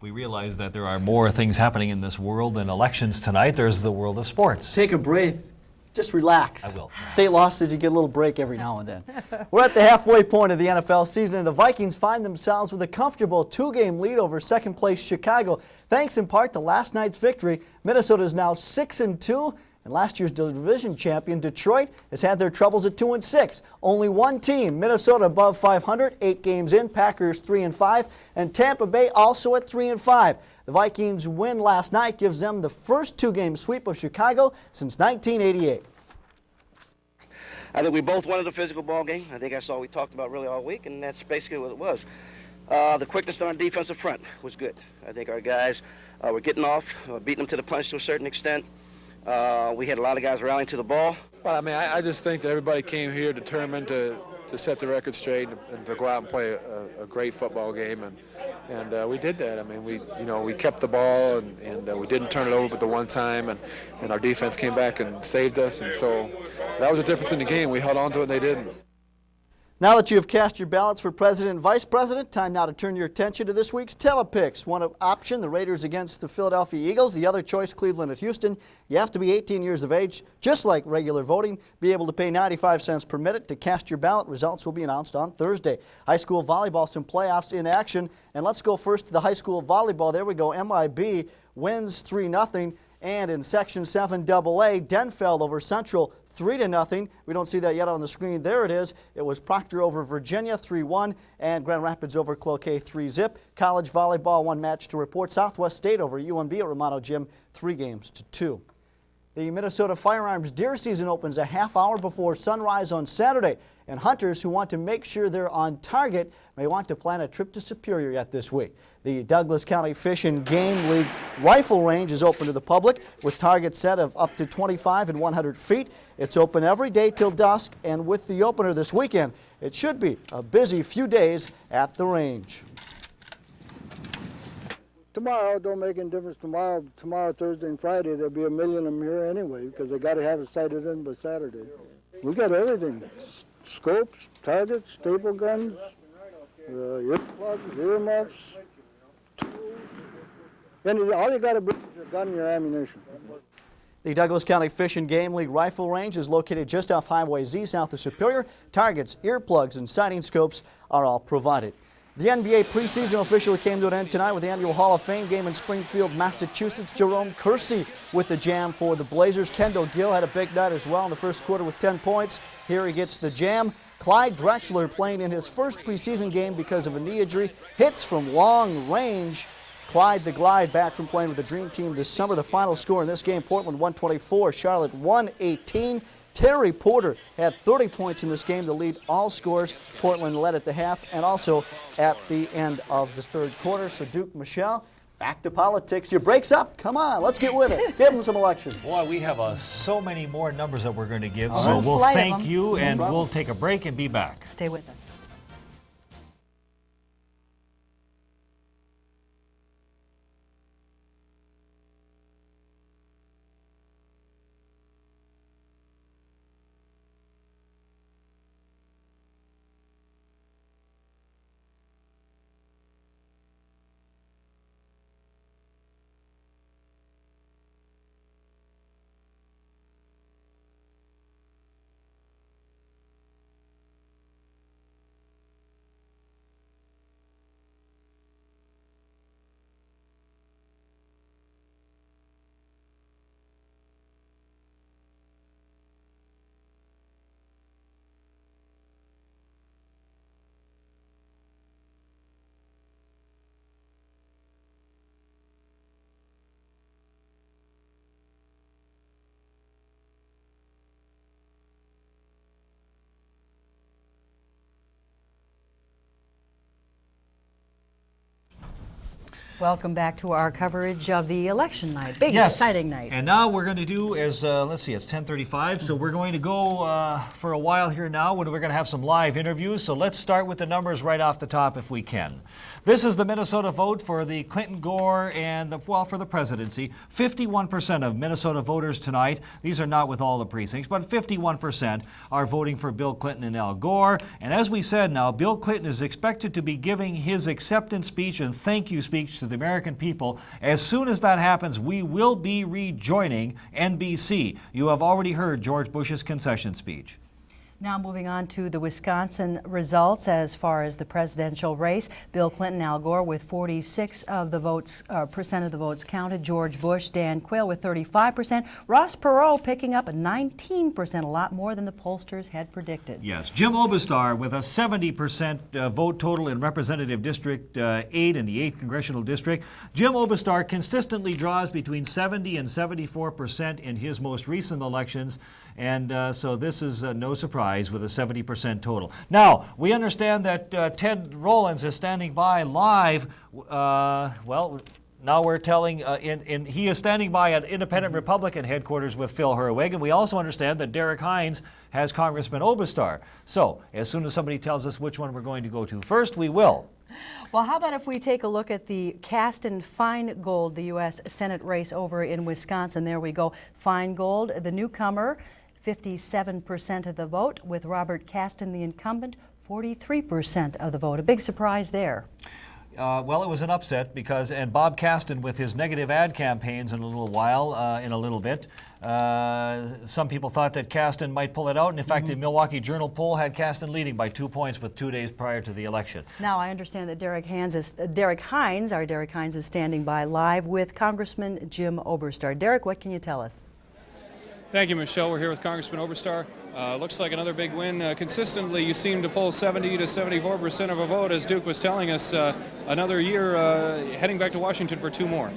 We realize that there are more things happening in this world than elections tonight. There's the world of sports. Take a breath. Just relax. I will. State law says you get a little break every now and then. We're at the halfway point of the NFL season, and the Vikings find themselves with a comfortable 2-game lead over second-place Chicago. Thanks in part to last night's victory, Minnesota is now 6-2. And last year's division champion, Detroit, has had their troubles at 2-6. Only one team, Minnesota, above 500, 8 games in, Packers 3-5, and Tampa Bay also at 3-5. The Vikings' win last night gives them the first 2-game sweep of Chicago since 1988. I think we both wanted a physical ball game. I think that's all we talked about really all week, and that's basically what it was. The quickness on our defensive front was good. I think our guys were getting off, beating them to the punch to a certain extent. We had a lot of guys rallying to the ball. Well, I mean, I just think that everybody came here determined to set the record straight and to go out and play a great football game, and we did that. I mean, we kept the ball and we didn't turn it over but the one time, and our defense came back and saved us, and so that was the difference in the game. We held on to it and they didn't. Now that you have cast your ballots for president and vice president, time now to turn your attention to this week's telepicks. One option, the Raiders against the Philadelphia Eagles. The other choice, Cleveland at Houston. You have to be 18 years of age, just like regular voting. Be able to pay 95 cents per minute to cast your ballot. Results will be announced on Thursday. High school volleyball, some playoffs in action. And let's go first to the high school volleyball. There we go. MIB wins 3-0. And in Section 7 AA, Denfeld over Central 3-0. We don't see that yet on the screen. There it is. It was Proctor over Virginia 3-1 and Grand Rapids over Cloquet 3-zip. College volleyball, one match to report. Southwest State over UNB at Romano Gym 3-2. The Minnesota firearms deer season opens a half hour before sunrise on Saturday, and hunters who want to make sure they're on target may want to plan a trip to Superior yet this week. The Douglas County Fish and Game League rifle range is open to the public with targets set of up to 25 and 100 feet. It's open every day till dusk, and with the opener this weekend, it should be a busy few days at the range. Tomorrow, don't make any difference. Tomorrow, Thursday and Friday, there'll be 1 million of them here anyway because they got to have it sighted in by Saturday. We got everything: scopes, targets, staple guns, earplugs, earmuffs, tools. All you got to bring is your gun and your ammunition. The Douglas County Fish and Game League rifle range is located just off Highway Z south of Superior. Targets, earplugs, and sighting scopes are all provided. The NBA preseason officially came to an end tonight with the annual Hall of Fame game in Springfield, Massachusetts. Jerome Kersey with the jam for the Blazers. Kendall Gill had a big night as well in the first quarter with 10 points. Here he gets the jam. Clyde Drexler, playing in his first preseason game because of a knee injury, hits from long range. Clyde the Glide back from playing with the Dream Team this summer. The final score in this game, Portland 124, Charlotte 118. Terry Porter had 30 points in this game to lead all scores. Portland led at the half and also at the end of the third quarter. So Duke, Michelle, back to politics. Your break's up. Come on, let's get with it. Give them some elections. Boy, we have so many more numbers that we're going to give. Oh, So we'll slide 'em. thank you, and No problem. we'll take a break and be back. Stay with us. Welcome back to our coverage of the election night. Big, exciting night. And now we're going to do is, let's see, it's 10:35, so we're going to go for a while here now when we're going to have some live interviews. So let's start with the numbers right off the top if we can. This is the Minnesota vote for the Clinton-Gore and, for the presidency. 51% of Minnesota voters tonight, these are not with all the precincts, but 51% are voting for Bill Clinton and Al Gore. And as we said now, Bill Clinton is expected to be giving his acceptance speech and thank you speech to the American people. As soon as that happens, we will be rejoining NBC. You have already heard George Bush's concession speech. Now moving on to the Wisconsin results as far as the presidential race. Bill Clinton, Al Gore with 46% of the votes counted. George Bush, Dan Quayle with 35%. Ross Perot picking up 19%, a lot more than the pollsters had predicted. Yes, Jim Oberstar with a 70% vote total in Representative District 8 in the 8th Congressional District. Jim Oberstar consistently draws between 70 and 74% in his most recent elections, and so this is no surprise with a 70% total. Now, we understand that Ted Rollins is standing by live. Well, now we're telling, he is standing by at Independent Republican headquarters with Phil Herwig, and we also understand that Derek Hines has Congressman Oberstar. So, as soon as somebody tells us which one we're going to go to first, we will. Well, how about if we take a look at the Kasten Feingold, the U.S. Senate race over in Wisconsin. There we go. Feingold, the newcomer, 57% of the vote, with Robert Kasten, the incumbent, 43% of the vote. A big surprise there. Well, it was an upset because, and Bob Kasten with his negative ad campaigns in a little bit, some people thought that Kasten might pull it out, and in fact the Milwaukee Journal poll had Kasten leading by 2 points with 2 days prior to the election. Now I understand that Derek Hines is standing by live with Congressman Jim Oberstar. Derek, what can you tell us? Thank you, Michelle. We're here with Congressman Oberstar. Looks like another big win. Consistently, you seem to pull 70 to 74% of a vote, as Duke was telling us. Another year heading back to Washington for 2 more.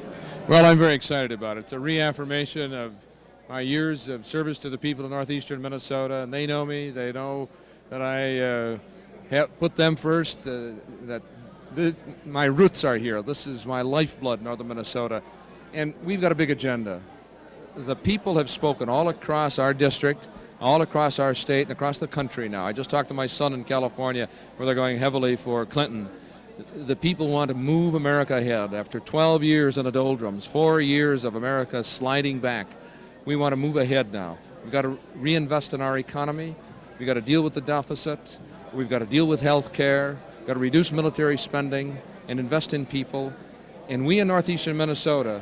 Well, I'm very excited about it. It's a reaffirmation of my years of service to the people of northeastern Minnesota, and they know me. They know that I have put them first, my roots are here. This is my lifeblood, northern Minnesota, and we've got a big agenda. The people have spoken all across our district, all across our state, and across the country now. I just talked to my son in California, where they're going heavily for Clinton. The people want to move America ahead. After 12 years in the doldrums, 4 years of America sliding back, we want to move ahead now. We've got to reinvest in our economy. We've got to deal with the deficit. We've got to deal with health care. We've got to reduce military spending and invest in people. And we in northeastern Minnesota,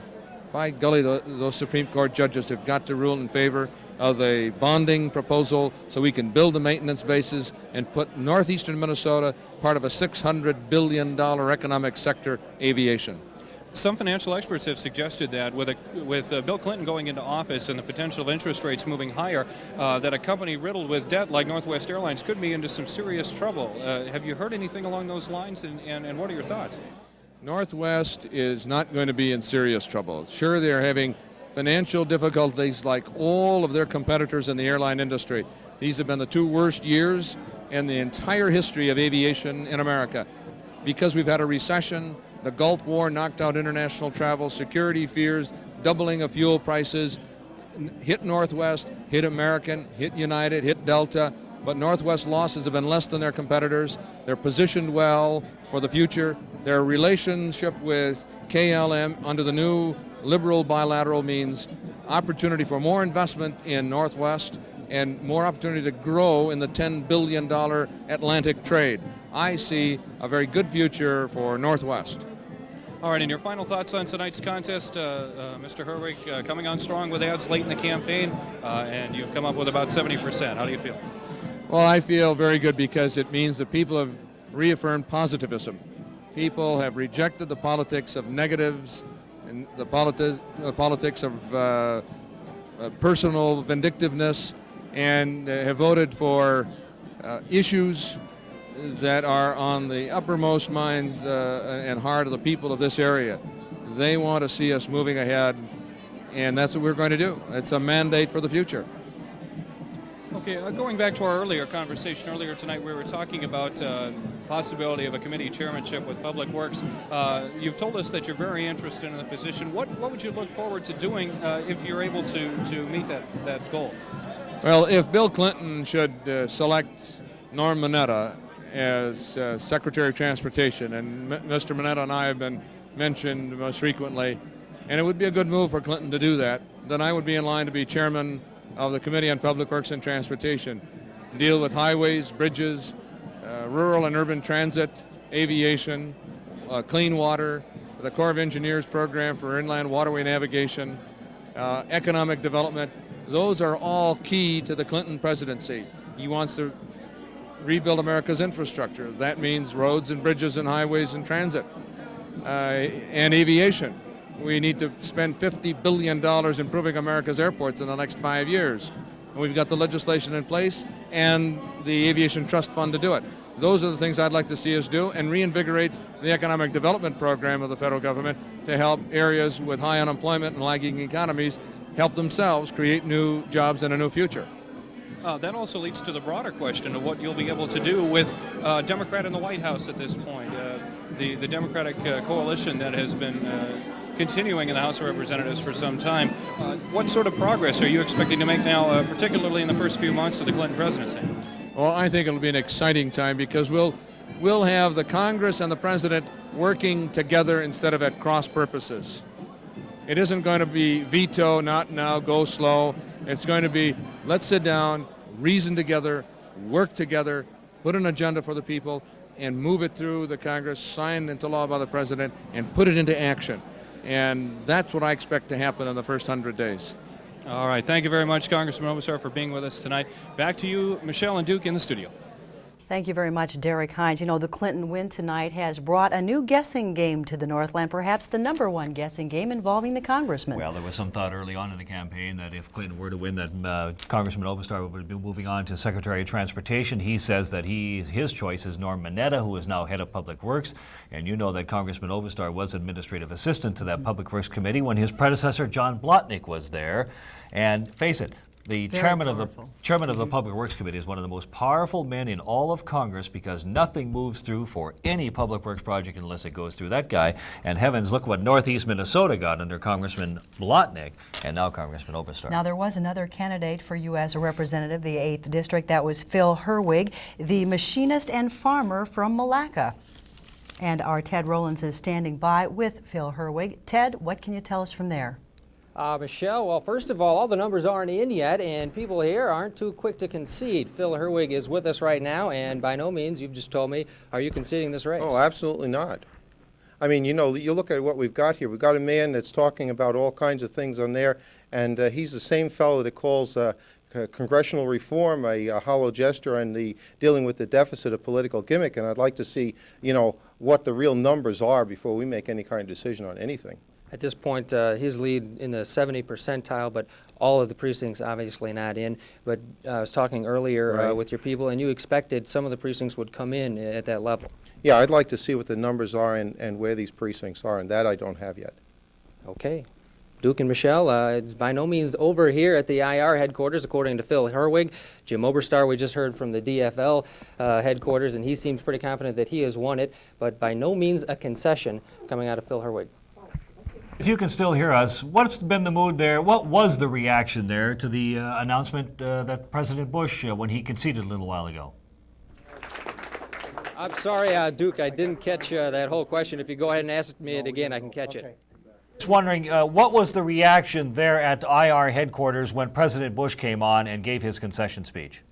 by golly, those Supreme Court judges have got to rule in favor of a bonding proposal so we can build the maintenance bases and put northeastern Minnesota part of a $600 billion economic sector, aviation. Some financial experts have suggested that with Bill Clinton going into office and the potential of interest rates moving higher, that a company riddled with debt like Northwest Airlines could be into some serious trouble. Have you heard anything along those lines, and what are your thoughts? Northwest is not going to be in serious trouble. Sure, they're having financial difficulties like all of their competitors in the airline industry. These have been the 2 worst years in the entire history of aviation in America. Because we've had a recession, the Gulf War knocked out international travel, security fears, doubling of fuel prices, hit Northwest, hit American, hit United, hit Delta, but Northwest losses have been less than their competitors. They're positioned well for the future. Their relationship with KLM under the new liberal bilateral means opportunity for more investment in Northwest and more opportunity to grow in the $10 billion Atlantic trade. I see a very good future for Northwest. All right, and your final thoughts on tonight's contest, Mr. Herwig, coming on strong with ads late in the campaign, and you've come up with about 70%. How do you feel? Well, I feel very good because it means that people have reaffirmed positivism. People have rejected the politics of negatives and the politics of personal vindictiveness, and have voted for issues that are on the uppermost mind and heart of the people of this area. They want to see us moving ahead, and that's what we're going to do. It's a mandate for the future. Okay, going back to our earlier conversation earlier tonight, we were talking about possibility of a committee chairmanship with Public Works. You've told us that you're very interested in the position. What would you look forward to doing if you're able to meet that goal? Well, if Bill Clinton should select Norm Mineta as Secretary of Transportation, and Mr. Mineta and I have been mentioned most frequently, and it would be a good move for Clinton to do that, then I would be in line to be chairman of the Committee on Public Works and Transportation, deal with highways, bridges, rural and urban transit, aviation, clean water, the Corps of Engineers program for inland waterway navigation, economic development. Those are all key to the Clinton presidency. He wants to rebuild America's infrastructure. That means roads and bridges and highways and transit, and aviation. We need to spend $50 billion improving America's airports in the next 5 years. And we've got the legislation in place and the Aviation Trust Fund to do it. Those are the things I'd like to see us do, and reinvigorate the economic development program of the federal government to help areas with high unemployment and lagging economies help themselves create new jobs and a new future. That also leads to the broader question of what you'll be able to do with a Democrat in the White House at this point. The Democratic coalition that has been continuing in the House of Representatives for some time. What sort of progress are you expecting to make now, particularly in the first few months of the Clinton presidency? Well, I think it'll be an exciting time because we'll have the Congress and the President working together instead of at cross purposes. It isn't going to be veto, not now, go slow. It's going to be, let's sit down, reason together, work together, put an agenda for the people, and move it through the Congress, signed into law by the President, and put it into action. And that's what I expect to happen in the first 100 days. All right. Thank you very much, Congressman Obasar, for being with us tonight. Back to you, Michelle and Duke, in the studio. Thank you very much, Derek Hines. You know, the Clinton win tonight has brought a new guessing game to the Northland, perhaps the #1 guessing game involving the congressman. Well, there was some thought early on in the campaign that if Clinton were to win, that Congressman Oberstar would be moving on to Secretary of Transportation. He says that his choice is Norm Mineta, who is now head of Public Works. And you know that Congressman Oberstar was administrative assistant to that Public Works Committee when his predecessor, John Blotnick, was there. And face it, the chairman of the Public Works Committee is one of the most powerful men in all of Congress, because nothing moves through for any public works project unless it goes through that guy. And heavens, look what Northeast Minnesota got under Congressman Blotnick and now Congressman Oberstar. Now, there was another candidate for you as a representative, the 8th District. That was Phil Herwig, the machinist and farmer from Malacca. And our Ted Rollins is standing by with Phil Herwig. Ted, what can you tell us from there? Michelle, well, first of all the numbers aren't in yet, and people here aren't too quick to concede. Phil Herwig is with us right now, and by no means, you've just told me, are you conceding this race? Oh, absolutely not. I mean, you know, you look at what we've got here. We've got a man that's talking about all kinds of things on there, and he's the same fellow that calls congressional reform a hollow gesture and dealing with the deficit of political gimmick. And I'd like to see, you know, what the real numbers are before we make any kind of decision on anything. At this point, his lead in the 70 percentile, but all of the precincts obviously not in. But I was talking earlier with your people, and you expected some of the precincts would come in at that level. Yeah, I'd like to see what the numbers are and where these precincts are, and that I don't have yet. Okay. Duke and Michelle, it's by no means over here at the IR headquarters, according to Phil Herwig. Jim Oberstar, we just heard from the DFL headquarters, and he seems pretty confident that he has won it, but by no means a concession coming out of Phil Herwig. If you can still hear us, what's been the mood there? What was the reaction there to the announcement that President Bush, when he conceded a little while ago? I'm sorry, Duke, I didn't catch that whole question. If you go ahead and ask me it again, I can catch it. Just wondering, what was the reaction there at IR headquarters when President Bush came on and gave his concession speech?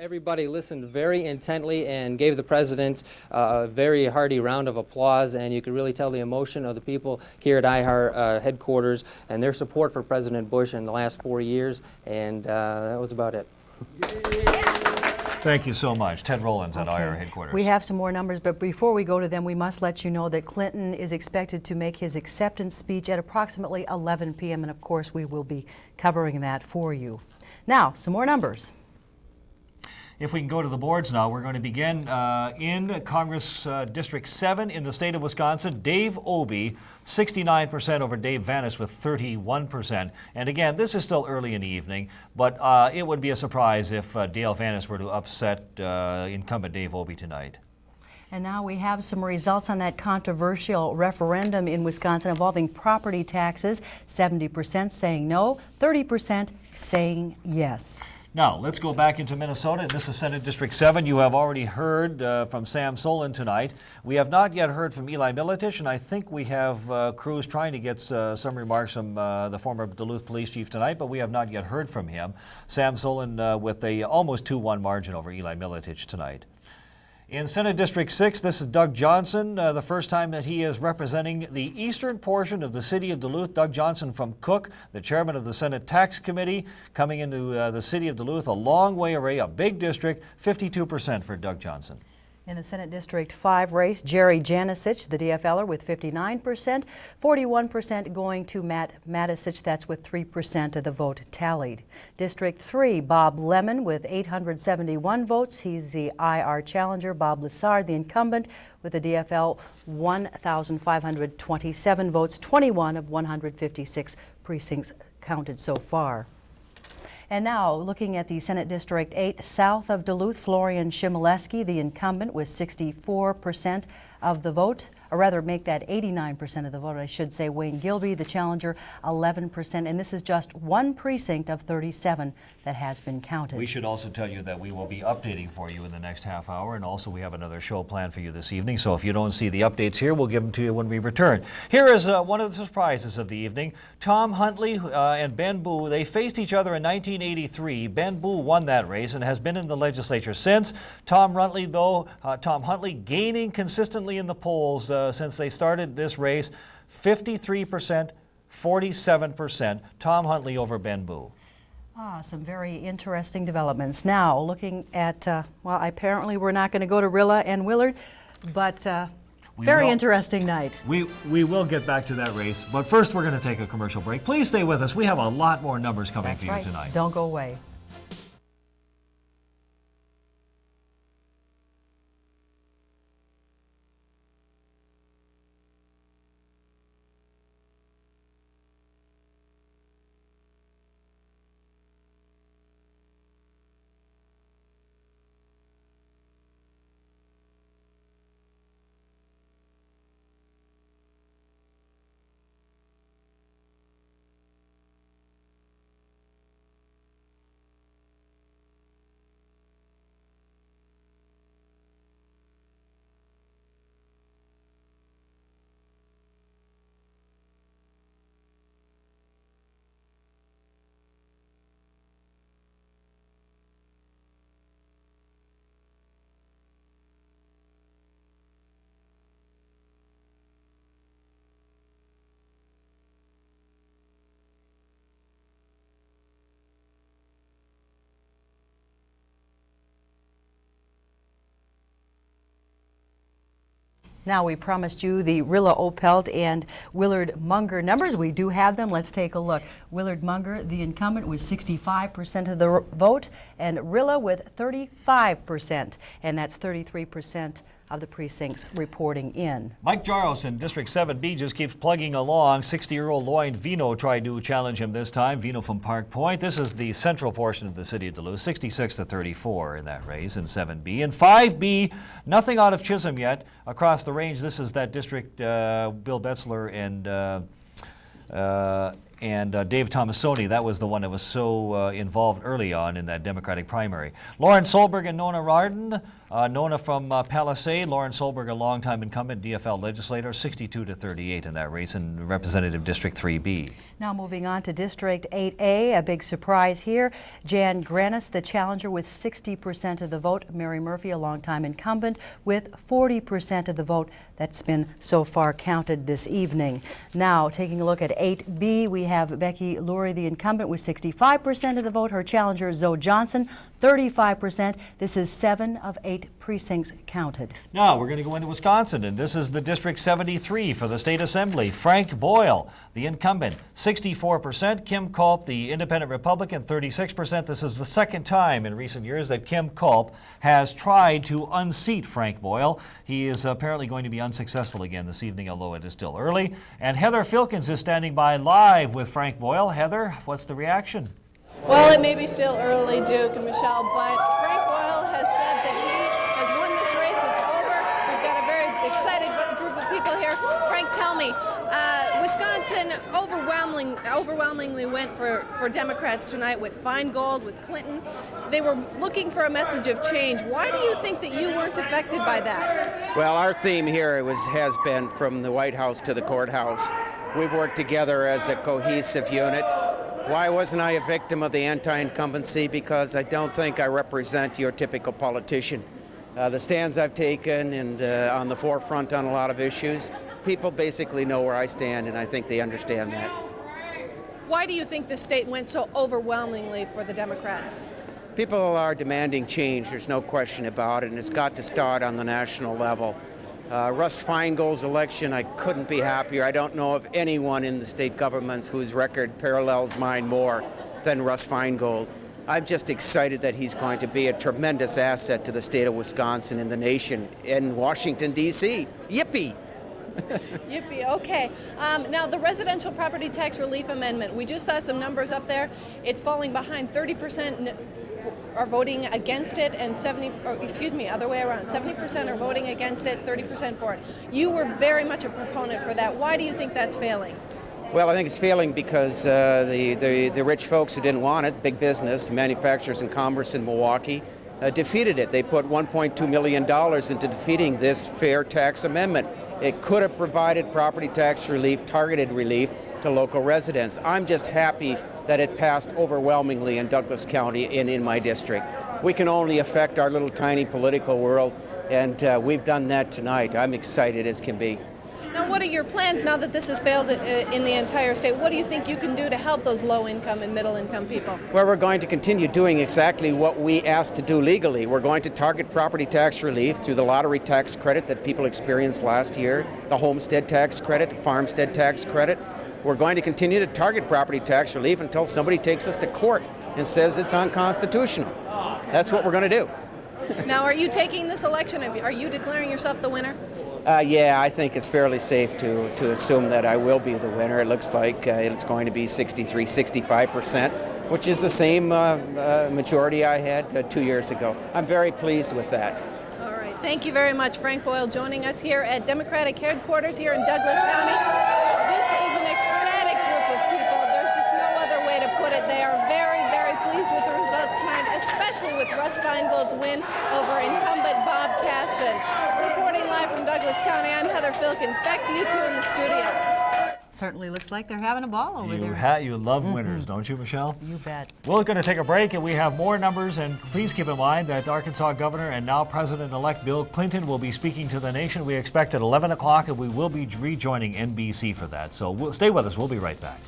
Everybody listened very intently and gave the president a very hearty round of applause, and you could really tell the emotion of the people here at IR headquarters and their support for President Bush in the last 4 years, and that was about it. Thank you so much. Ted Rollins at IR headquarters. We have some more numbers, but before we go to them, we must let you know that Clinton is expected to make his acceptance speech at approximately 11 p.m., and of course we will be covering that for you. Now, some more numbers. If we can go to the boards now, we're going to begin in Congress District 7 in the state of Wisconsin. Dave Obey, 69% over Dave Vanis with 31%. And again, this is still early in the evening, but it would be a surprise if Dale Vanis were to upset incumbent Dave Obey tonight. And now we have some results on that controversial referendum in Wisconsin involving property taxes. 70% saying no, 30% saying yes. Now, let's go back into Minnesota. This is Senate District 7. You have already heard from Sam Solon tonight. We have not yet heard from Eli Miletich, and I think we have crews trying to get some remarks from the former Duluth Police Chief tonight, but we have not yet heard from him. Sam Solon with a almost 2-1 margin over Eli Miletich tonight. In Senate District 6, this is Doug Johnson, the first time that he is representing the eastern portion of the city of Duluth. Doug Johnson from Cook, the chairman of the Senate Tax Committee, coming into the city of Duluth, a long way away, a big district, 52% for Doug Johnson. In the Senate District 5 race, Jerry Janisich, the DFLer, with 59%, 41% going to Matt Matisich, that's with 3% of the vote tallied. District 3, Bob Lemon with 871 votes. He's the IR challenger. Bob Lessard, the incumbent, with the DFL 1,527 votes, 21 of 156 precincts counted so far. And now, looking at the Senate District 8, south of Duluth, Florian Shimoleski, the incumbent, with 64% of the vote, or rather make that 89% of the vote, I should say. Wayne Gilby, the challenger, 11%, and this is just one precinct of 37 that has been counted. We should also tell you that we will be updating for you in the next half hour, and also we have another show planned for you this evening, so if you don't see the updates here, we'll give them to you when we return. Here is one of the surprises of the evening. Tom Huntley and Ben Boo, they faced each other in 1983. Ben Boo won that race and has been in the legislature since. Tom Huntley gaining consistently in the polls since they started this race, 53%, 47%. Tom Huntley over Ben Boo. Some very interesting developments. Now, looking at, well, apparently we're not going to go to Rilla and Willard, but very interesting night. We will get back to that race, but first we're going to take a commercial break. Please stay with us. We have a lot more numbers coming That's for right. you tonight. Don't go away. Now, we promised you the Rilla Opelt and Willard Munger numbers. We do have them. Let's take a look. Willard Munger, the incumbent, with 65% of the vote, and Rilla with 35%, and that's 33% of the precincts reporting in. Mike Jaros in District 7B just keeps plugging along. 60-year-old Lloyd Vino tried to challenge him this time. Vino from Park Point. This is the central portion of the city of Duluth. 66-34 in that race in 7B. In 5B, nothing out of Chisholm yet. Across the range, this is that district, Bill Betzler and Dave Tomasoni. That was the one that was so involved early on in that Democratic primary. Lauren Solberg and Nona Rardin. Nona from Palisade. Lauren Solberg, a longtime incumbent DFL legislator, 62-38 in that race in Representative District 3B. Now moving on to District 8A, a big surprise here. Jan Granis, the challenger, with 60% of the vote. Mary Murphy, a longtime incumbent, with 40% of the vote that's been so far counted this evening. Now, taking a look at 8B, we have Becky Lurie, the incumbent, with 65% of the vote. Her challenger, Zoe Johnson, 35%. This is 7 of 8 precincts counted. Now we're going to go into Wisconsin, and this is the District 73 for the State Assembly. Frank Boyle, the incumbent, 64%. Kim Culp, the independent Republican, 36%. This is the second time in recent years that Kim Culp has tried to unseat Frank Boyle. He is apparently going to be unsuccessful again this evening, although it is still early. And Heather Filkins is standing by live with Frank Boyle. Heather, what's the reaction? Well, it may be still early, Duke and Michelle, but Frank Boyle has said that he has won this race. It's over. We've got a very excited group of people here. Frank, tell me, Wisconsin overwhelmingly went for Democrats tonight with Feingold, with Clinton. They were looking for a message of change. Why do you think that you weren't affected by that? Well, our theme here has been from the White House to the courthouse. We've worked together as a cohesive unit. Why wasn't I a victim of the anti-incumbency? Because I don't think I represent your typical politician. The stands I've taken and on the forefront on a lot of issues, people basically know where I stand, and I think they understand that. Why do you think the state went so overwhelmingly for the Democrats? People are demanding change, there's no question about it, and it's got to start on the national level. Russ Feingold's election, I couldn't be happier. I don't know of anyone in the state governments whose record parallels mine more than Russ Feingold. I'm just excited that he's going to be a tremendous asset to the state of Wisconsin and the nation in Washington, D.C. Yippee! Yippee, okay. Now, the residential property tax relief amendment, we just saw some numbers up there. It's falling behind. 30% are voting against it, and other way around. 70% are voting against it, 30% for it. You were very much a proponent for that. Why do you think that's failing? Well, I think it's failing because the rich folks who didn't want it, big business, manufacturers and commerce in Milwaukee, defeated it. They put $1.2 million into defeating this fair tax amendment. It could have provided property tax relief, targeted relief to local residents. I'm just happy that it passed overwhelmingly in Douglas County and in my district. We can only affect our little tiny political world, and we've done that tonight. I'm excited as can be. Now, what are your plans now that this has failed in the entire state? What do you think you can do to help those low-income and middle-income people? Well, we're going to continue doing exactly what we asked to do legally. We're going to target property tax relief through the lottery tax credit that people experienced last year, the homestead tax credit, farmstead tax credit. We're going to continue to target property tax relief until somebody takes us to court and says it's unconstitutional. That's what we're going to do. Now, are you taking this election? Are you declaring yourself the winner? Yeah, I think it's fairly safe to assume that I will be the winner. It looks like it's going to be 63, 65%, which is the same majority I had 2 years ago. I'm very pleased with that. All right. Thank you very much, Frank Boyle, joining us here at Democratic headquarters here in Douglas County. This is an ecstatic group of people. There's just no other way to put it. They are very, very pleased with the results tonight, especially with Russ Feingold's win over incumbent Bob Caston. Reporting live from Douglas County, I'm Heather Filkins. Back to you two in the studio. Certainly looks like they're having a ball over there. You love winners, don't you, Michelle? You bet. We're going to take a break, and we have more numbers. And please keep in mind that Arkansas Governor and now President-elect Bill Clinton will be speaking to the nation. We expect at 11 o'clock, and we will be rejoining NBC for that. So stay with us. We'll be right back.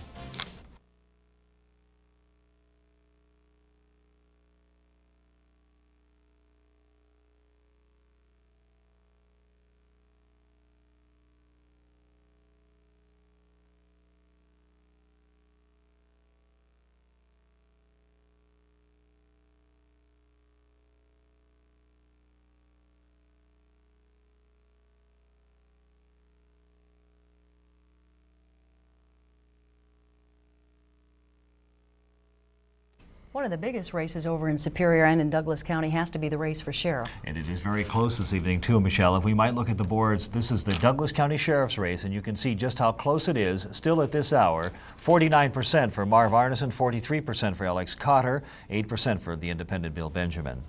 One of the biggest races over in Superior and in Douglas County has to be the race for sheriff. And it is very close this evening, too, Michelle. If we might look at the boards, this is the Douglas County Sheriff's race, and you can see just how close it is. Still at this hour, 49% for Marv Arneson, 43% for Alex Cotter, 8% for the independent Bill Benjamin.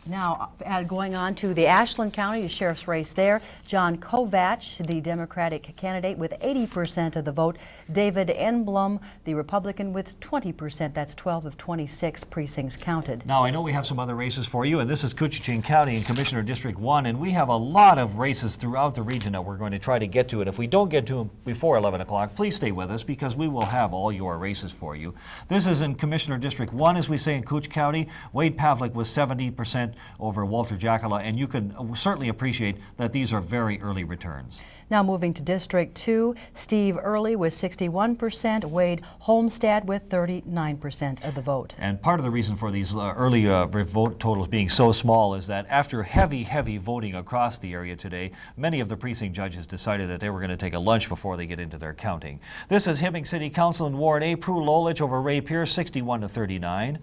Now, going on to the Ashland County Sheriff's race there, John Kovach, the Democratic candidate, with 80% of the vote. David Enblum, the Republican, with 20%. That's 12 of 26 precincts counted. Now, I know we have some other races for you, and this is Koochiching County in Commissioner District 1, and we have a lot of races throughout the region that we're going to try to get to. And if we don't get to them before 11 o'clock, please stay with us because we will have all your races for you. This is in Commissioner District 1, as we say in Cooch County. Wade Pavlik was 70% over Walter Jackala, and you can certainly appreciate that these are very early returns. Now moving to District 2, Steve Early with 61%, Wade Holmstad with 39% of the vote. And part of the reason for these early vote totals being so small is that after heavy voting across the area today, many of the precinct judges decided that they were going to take a lunch before they get into their counting. This is Hibbing City Council in Ward A, Prue Lolich over Ray Pierce, 61-39.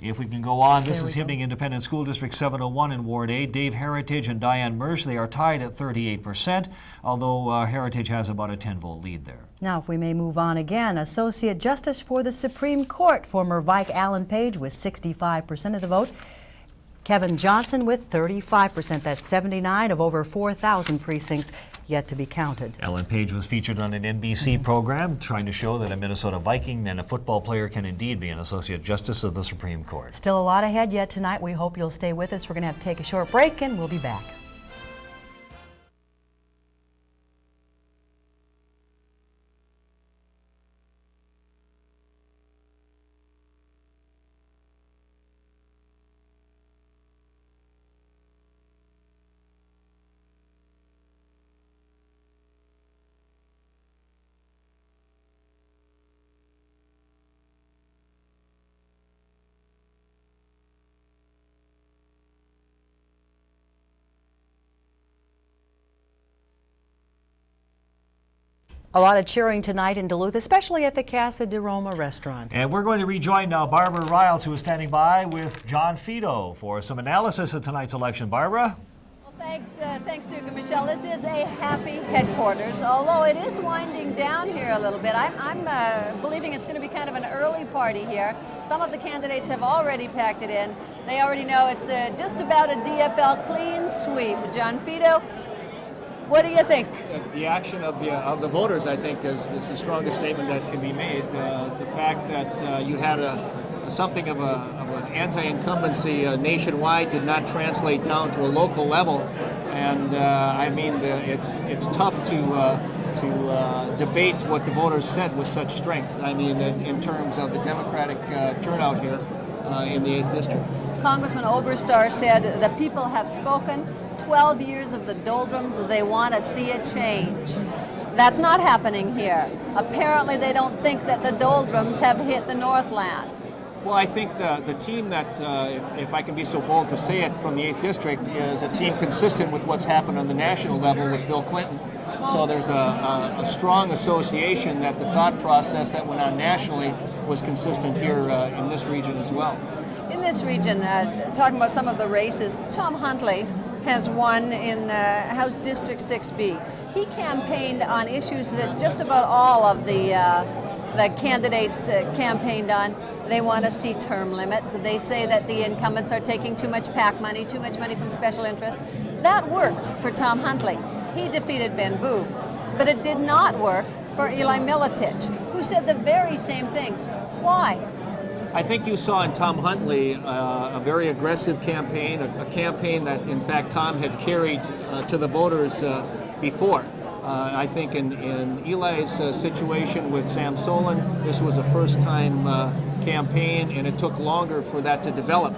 If we can go on, this is Hibbing Independent School District 701 in Ward A. Dave Heritage and Diane Mersch, they are tied at 38%, although Heritage has about a 10-vote lead there. Now, if we may move on again, Associate Justice for the Supreme Court, former Vike Allen Page with 65% of the vote. Kevin Johnson with 35%. That's 79 of over 4,000 precincts yet to be counted. Ellen Page was featured on an NBC program trying to show that a Minnesota Viking and a football player can indeed be an Associate Justice of the Supreme Court. Still a lot ahead yet tonight. We hope you'll stay with us. We're going to have to take a short break and we'll be back. A lot of cheering tonight in Duluth, especially at the Casa de Roma restaurant. And we're going to rejoin now Barbara Riles, who is standing by with John Fido for some analysis of tonight's election. Barbara? Well, thanks, Duke and Michelle. This is a happy headquarters, although it is winding down here a little bit. I'm believing it's going to be kind of an early party here. Some of the candidates have already packed it in. They already know it's just about a DFL clean sweep. John Fido, what do you think? The action of the voters, I think, is the strongest statement that can be made. The fact that you had a something of an anti-incumbency nationwide did not translate down to a local level. And I mean, it's tough to debate what the voters said with such strength. I mean, in terms of the Democratic turnout here in the 8th District. Congressman Oberstar said the people have spoken. 12 years of the doldrums, they want to see a change. That's not happening here. Apparently they don't think that the doldrums have hit the Northland. Well, I think the team that, if I can be so bold to say it, from the 8th District is a team consistent with what's happened on the national level with Bill Clinton. So there's a strong association that the thought process that went on nationally was consistent here in this region as well. In this region, talking about some of the races, Tom Huntley has won in House District 6B. He campaigned on issues that just about all of the candidates campaigned on. They want to see term limits. They say that the incumbents are taking too much PAC money, too much money from special interests. That worked for Tom Huntley. He defeated Ben Boo. But it did not work for Eli Militich, who said the very same things. Why? I think you saw in Tom Huntley a very aggressive campaign, a campaign that, in fact, Tom had carried to the voters before. I think in Eli's situation with Sam Solon, this was a first-time campaign, and it took longer for that to develop.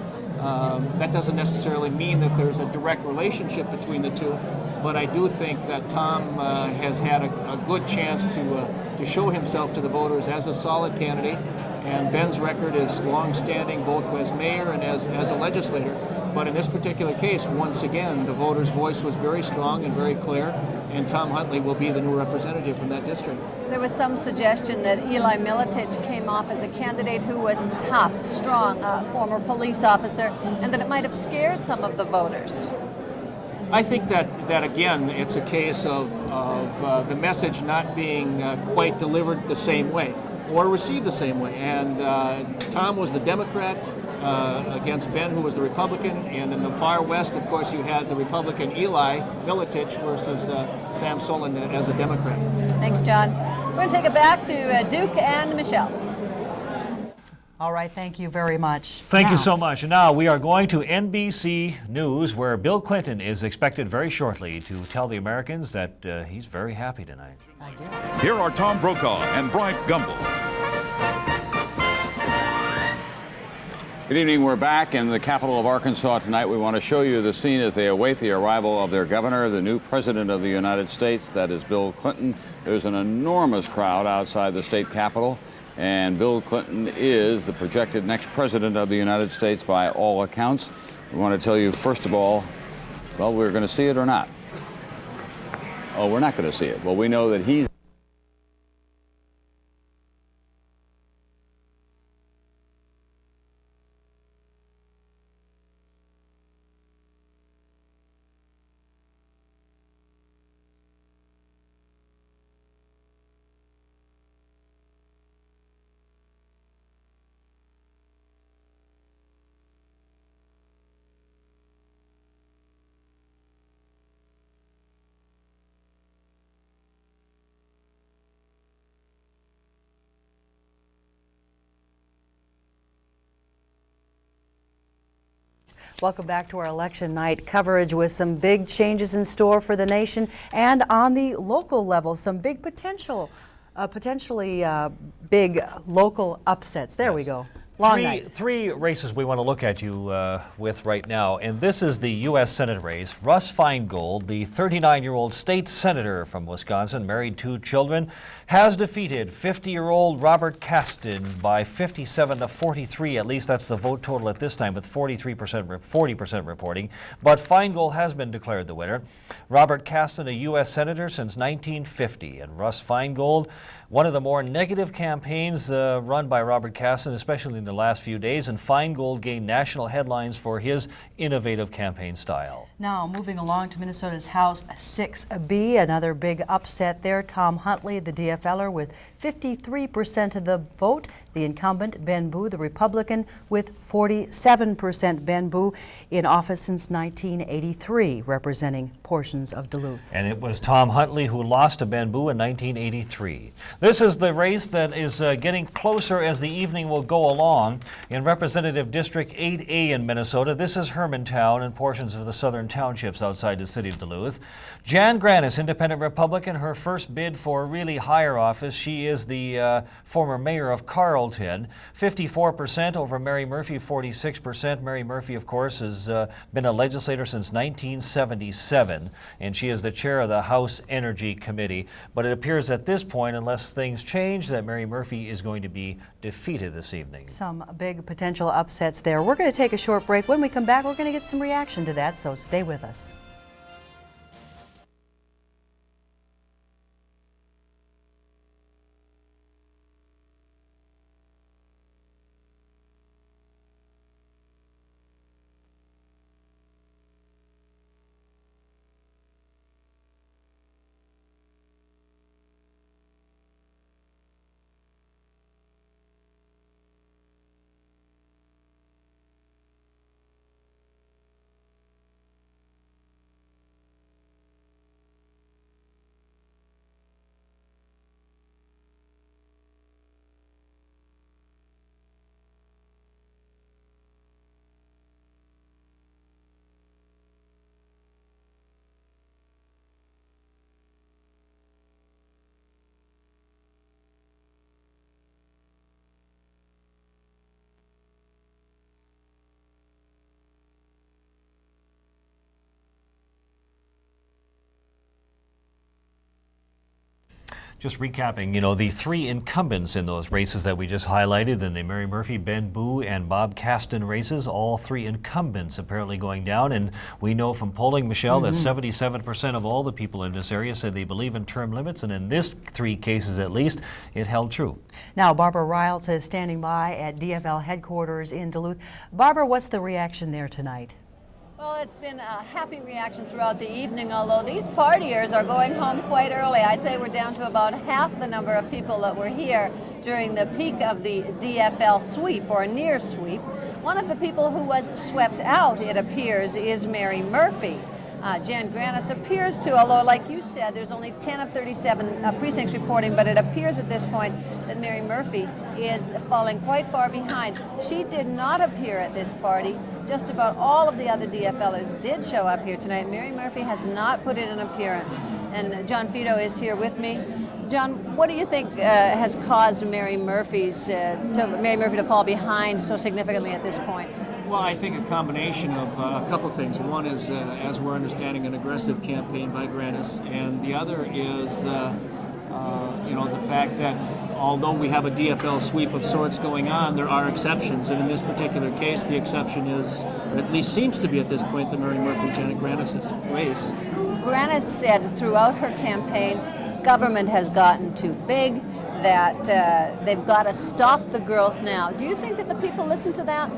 That doesn't necessarily mean that there's a direct relationship between the two, but I do think that Tom has had a good chance to show himself to the voters as a solid candidate, and Ben's record is long-standing both as mayor and as a legislator. But in this particular case, once again, the voters' voice was very strong and very clear, and Tom Huntley will be the new representative from that district. There was some suggestion that Eli Militich came off as a candidate who was tough, strong, former police officer, and that it might have scared some of the voters. I think that again, it's a case of the message not being quite delivered the same way or received the same way. And Tom was the Democrat against Ben, who was the Republican. And in the far west, of course, you had the Republican Eli Militich versus Sam Solon as a Democrat. Thanks, John. We're going to take it back to Duke and Michelle. All right, thank you very much. Thank you so much. And now we are going to NBC News, where Bill Clinton is expected very shortly to tell the Americans that he's very happy tonight. Here are Tom Brokaw and Bryant Gumbel. Good evening. We're back in the capital of Arkansas tonight. We want to show you the scene as they await the arrival of their governor, the new president of the United States. That is Bill Clinton. There's an enormous crowd outside the state capitol. And Bill Clinton is the projected next president of the United States by all accounts. We want to tell you, first of all, well, we're going to see it or not. Oh, we're not going to see it. Well, we know that he's Welcome back to our election night coverage with some big changes in store for the nation and on the local level, some big potentially big local upsets. There we go. Long night. Three races we want to look at you with right now, and this is the U.S. Senate race. Russ Feingold, the 39-year-old state senator from Wisconsin, married 2 children, has defeated 50-year-old Robert Caston by 57 to 43. At least that's the vote total at this time, with 40% reporting. But Feingold has been declared the winner. Robert Caston, a U.S. senator since 1950, and Russ Feingold, one of the more negative campaigns run by Robert Caston, especially in the last few days, and Feingold gained national headlines for his innovative campaign style. Now, moving along to Minnesota's House 6B, another big upset there. Tom Huntley, the DFLer, with 53% of the vote. The incumbent, Ben Boo, the Republican, with 47%. Ben Boo in office since 1983, representing portions of Duluth. And it was Tom Huntley who lost to Ben Boo in 1983. This is the race that is getting closer as the evening will go along. In Representative District 8A in Minnesota, this is Hermantown and portions of the southern townships outside the city of Duluth. Jan Granis, independent Republican, her first bid for a really higher office. She is the former mayor of Carlton. 54% over Mary Murphy, 46%. Mary Murphy, of course, has been a legislator since 1977, and she is the chair of the House Energy Committee. But it appears at this point, unless things change, that Mary Murphy is going to be defeated this evening. Some big potential upsets there. We're going to take a short break. When we come back, we're going to get some reaction to that, so stay with us. Just recapping, the three incumbents in those races that we just highlighted, in the Mary Murphy, Ben Boo, and Bob Caston races, all three incumbents apparently going down. And we know from polling, Michelle, that 77% of all the people in this area said they believe in term limits, and in this three cases at least, it held true. Now, Barbara Riles is standing by at DFL headquarters in Duluth. Barbara, what's the reaction there tonight? Well, it's been a happy reaction throughout the evening, although these partiers are going home quite early. I'd say we're down to about half the number of people that were here during the peak of the DFL sweep, or near sweep. One of the people who was swept out, it appears, is Mary Murphy. Jan Granis appears to, although like you said, there's only 10 of 37 precincts reporting, but it appears at this point that Mary Murphy is falling quite far behind. She did not appear at this party. Just about all of the other DFLers did show up here tonight. Mary Murphy has not put in an appearance. And John Fido is here with me. John, what do you think has caused Mary Murphy to fall behind so significantly at this point? Well, I think a combination of a couple things. One is, as we're understanding, an aggressive campaign by Granis, and the other is, the fact that although we have a DFL sweep of sorts going on, there are exceptions, and in this particular case, the exception is, or at least seems to be at this point, the Mary Murphy-Janet Granis race. Granis said throughout her campaign, government has gotten too big, that they've got to stop the growth now. Do you think that the people listen to that?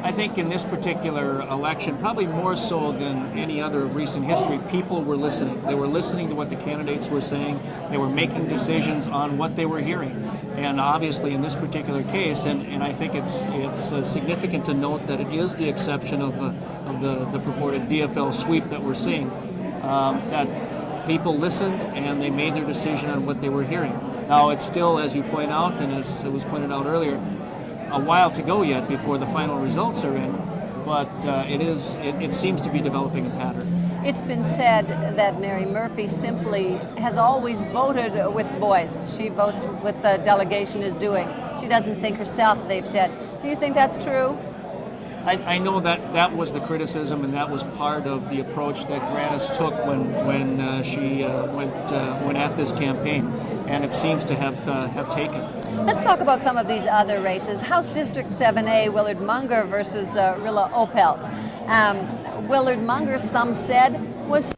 I think in this particular election, probably more so than any other of recent history, people were listening. They were listening to what the candidates were saying. They were making decisions on what they were hearing. And obviously in this particular case, and I think it's significant to note that it is the exception of the purported DFL sweep that we're seeing, that people listened and they made their decision on what they were hearing. Now it's still, as you point out, and as it was pointed out earlier, a while to go yet before the final results are in, but it seems to be developing a pattern. It's been said that Mary Murphy simply has always voted with boys. She votes what the delegation is doing. She doesn't think herself, they've said. Do you think that's true? I know that was the criticism, and that was part of the approach that Granis took when she went at this campaign, and it seems to have taken. Let's talk about some of these other races. House District 7A, Willard Munger versus Rilla Opelt. Willard Munger, some said, was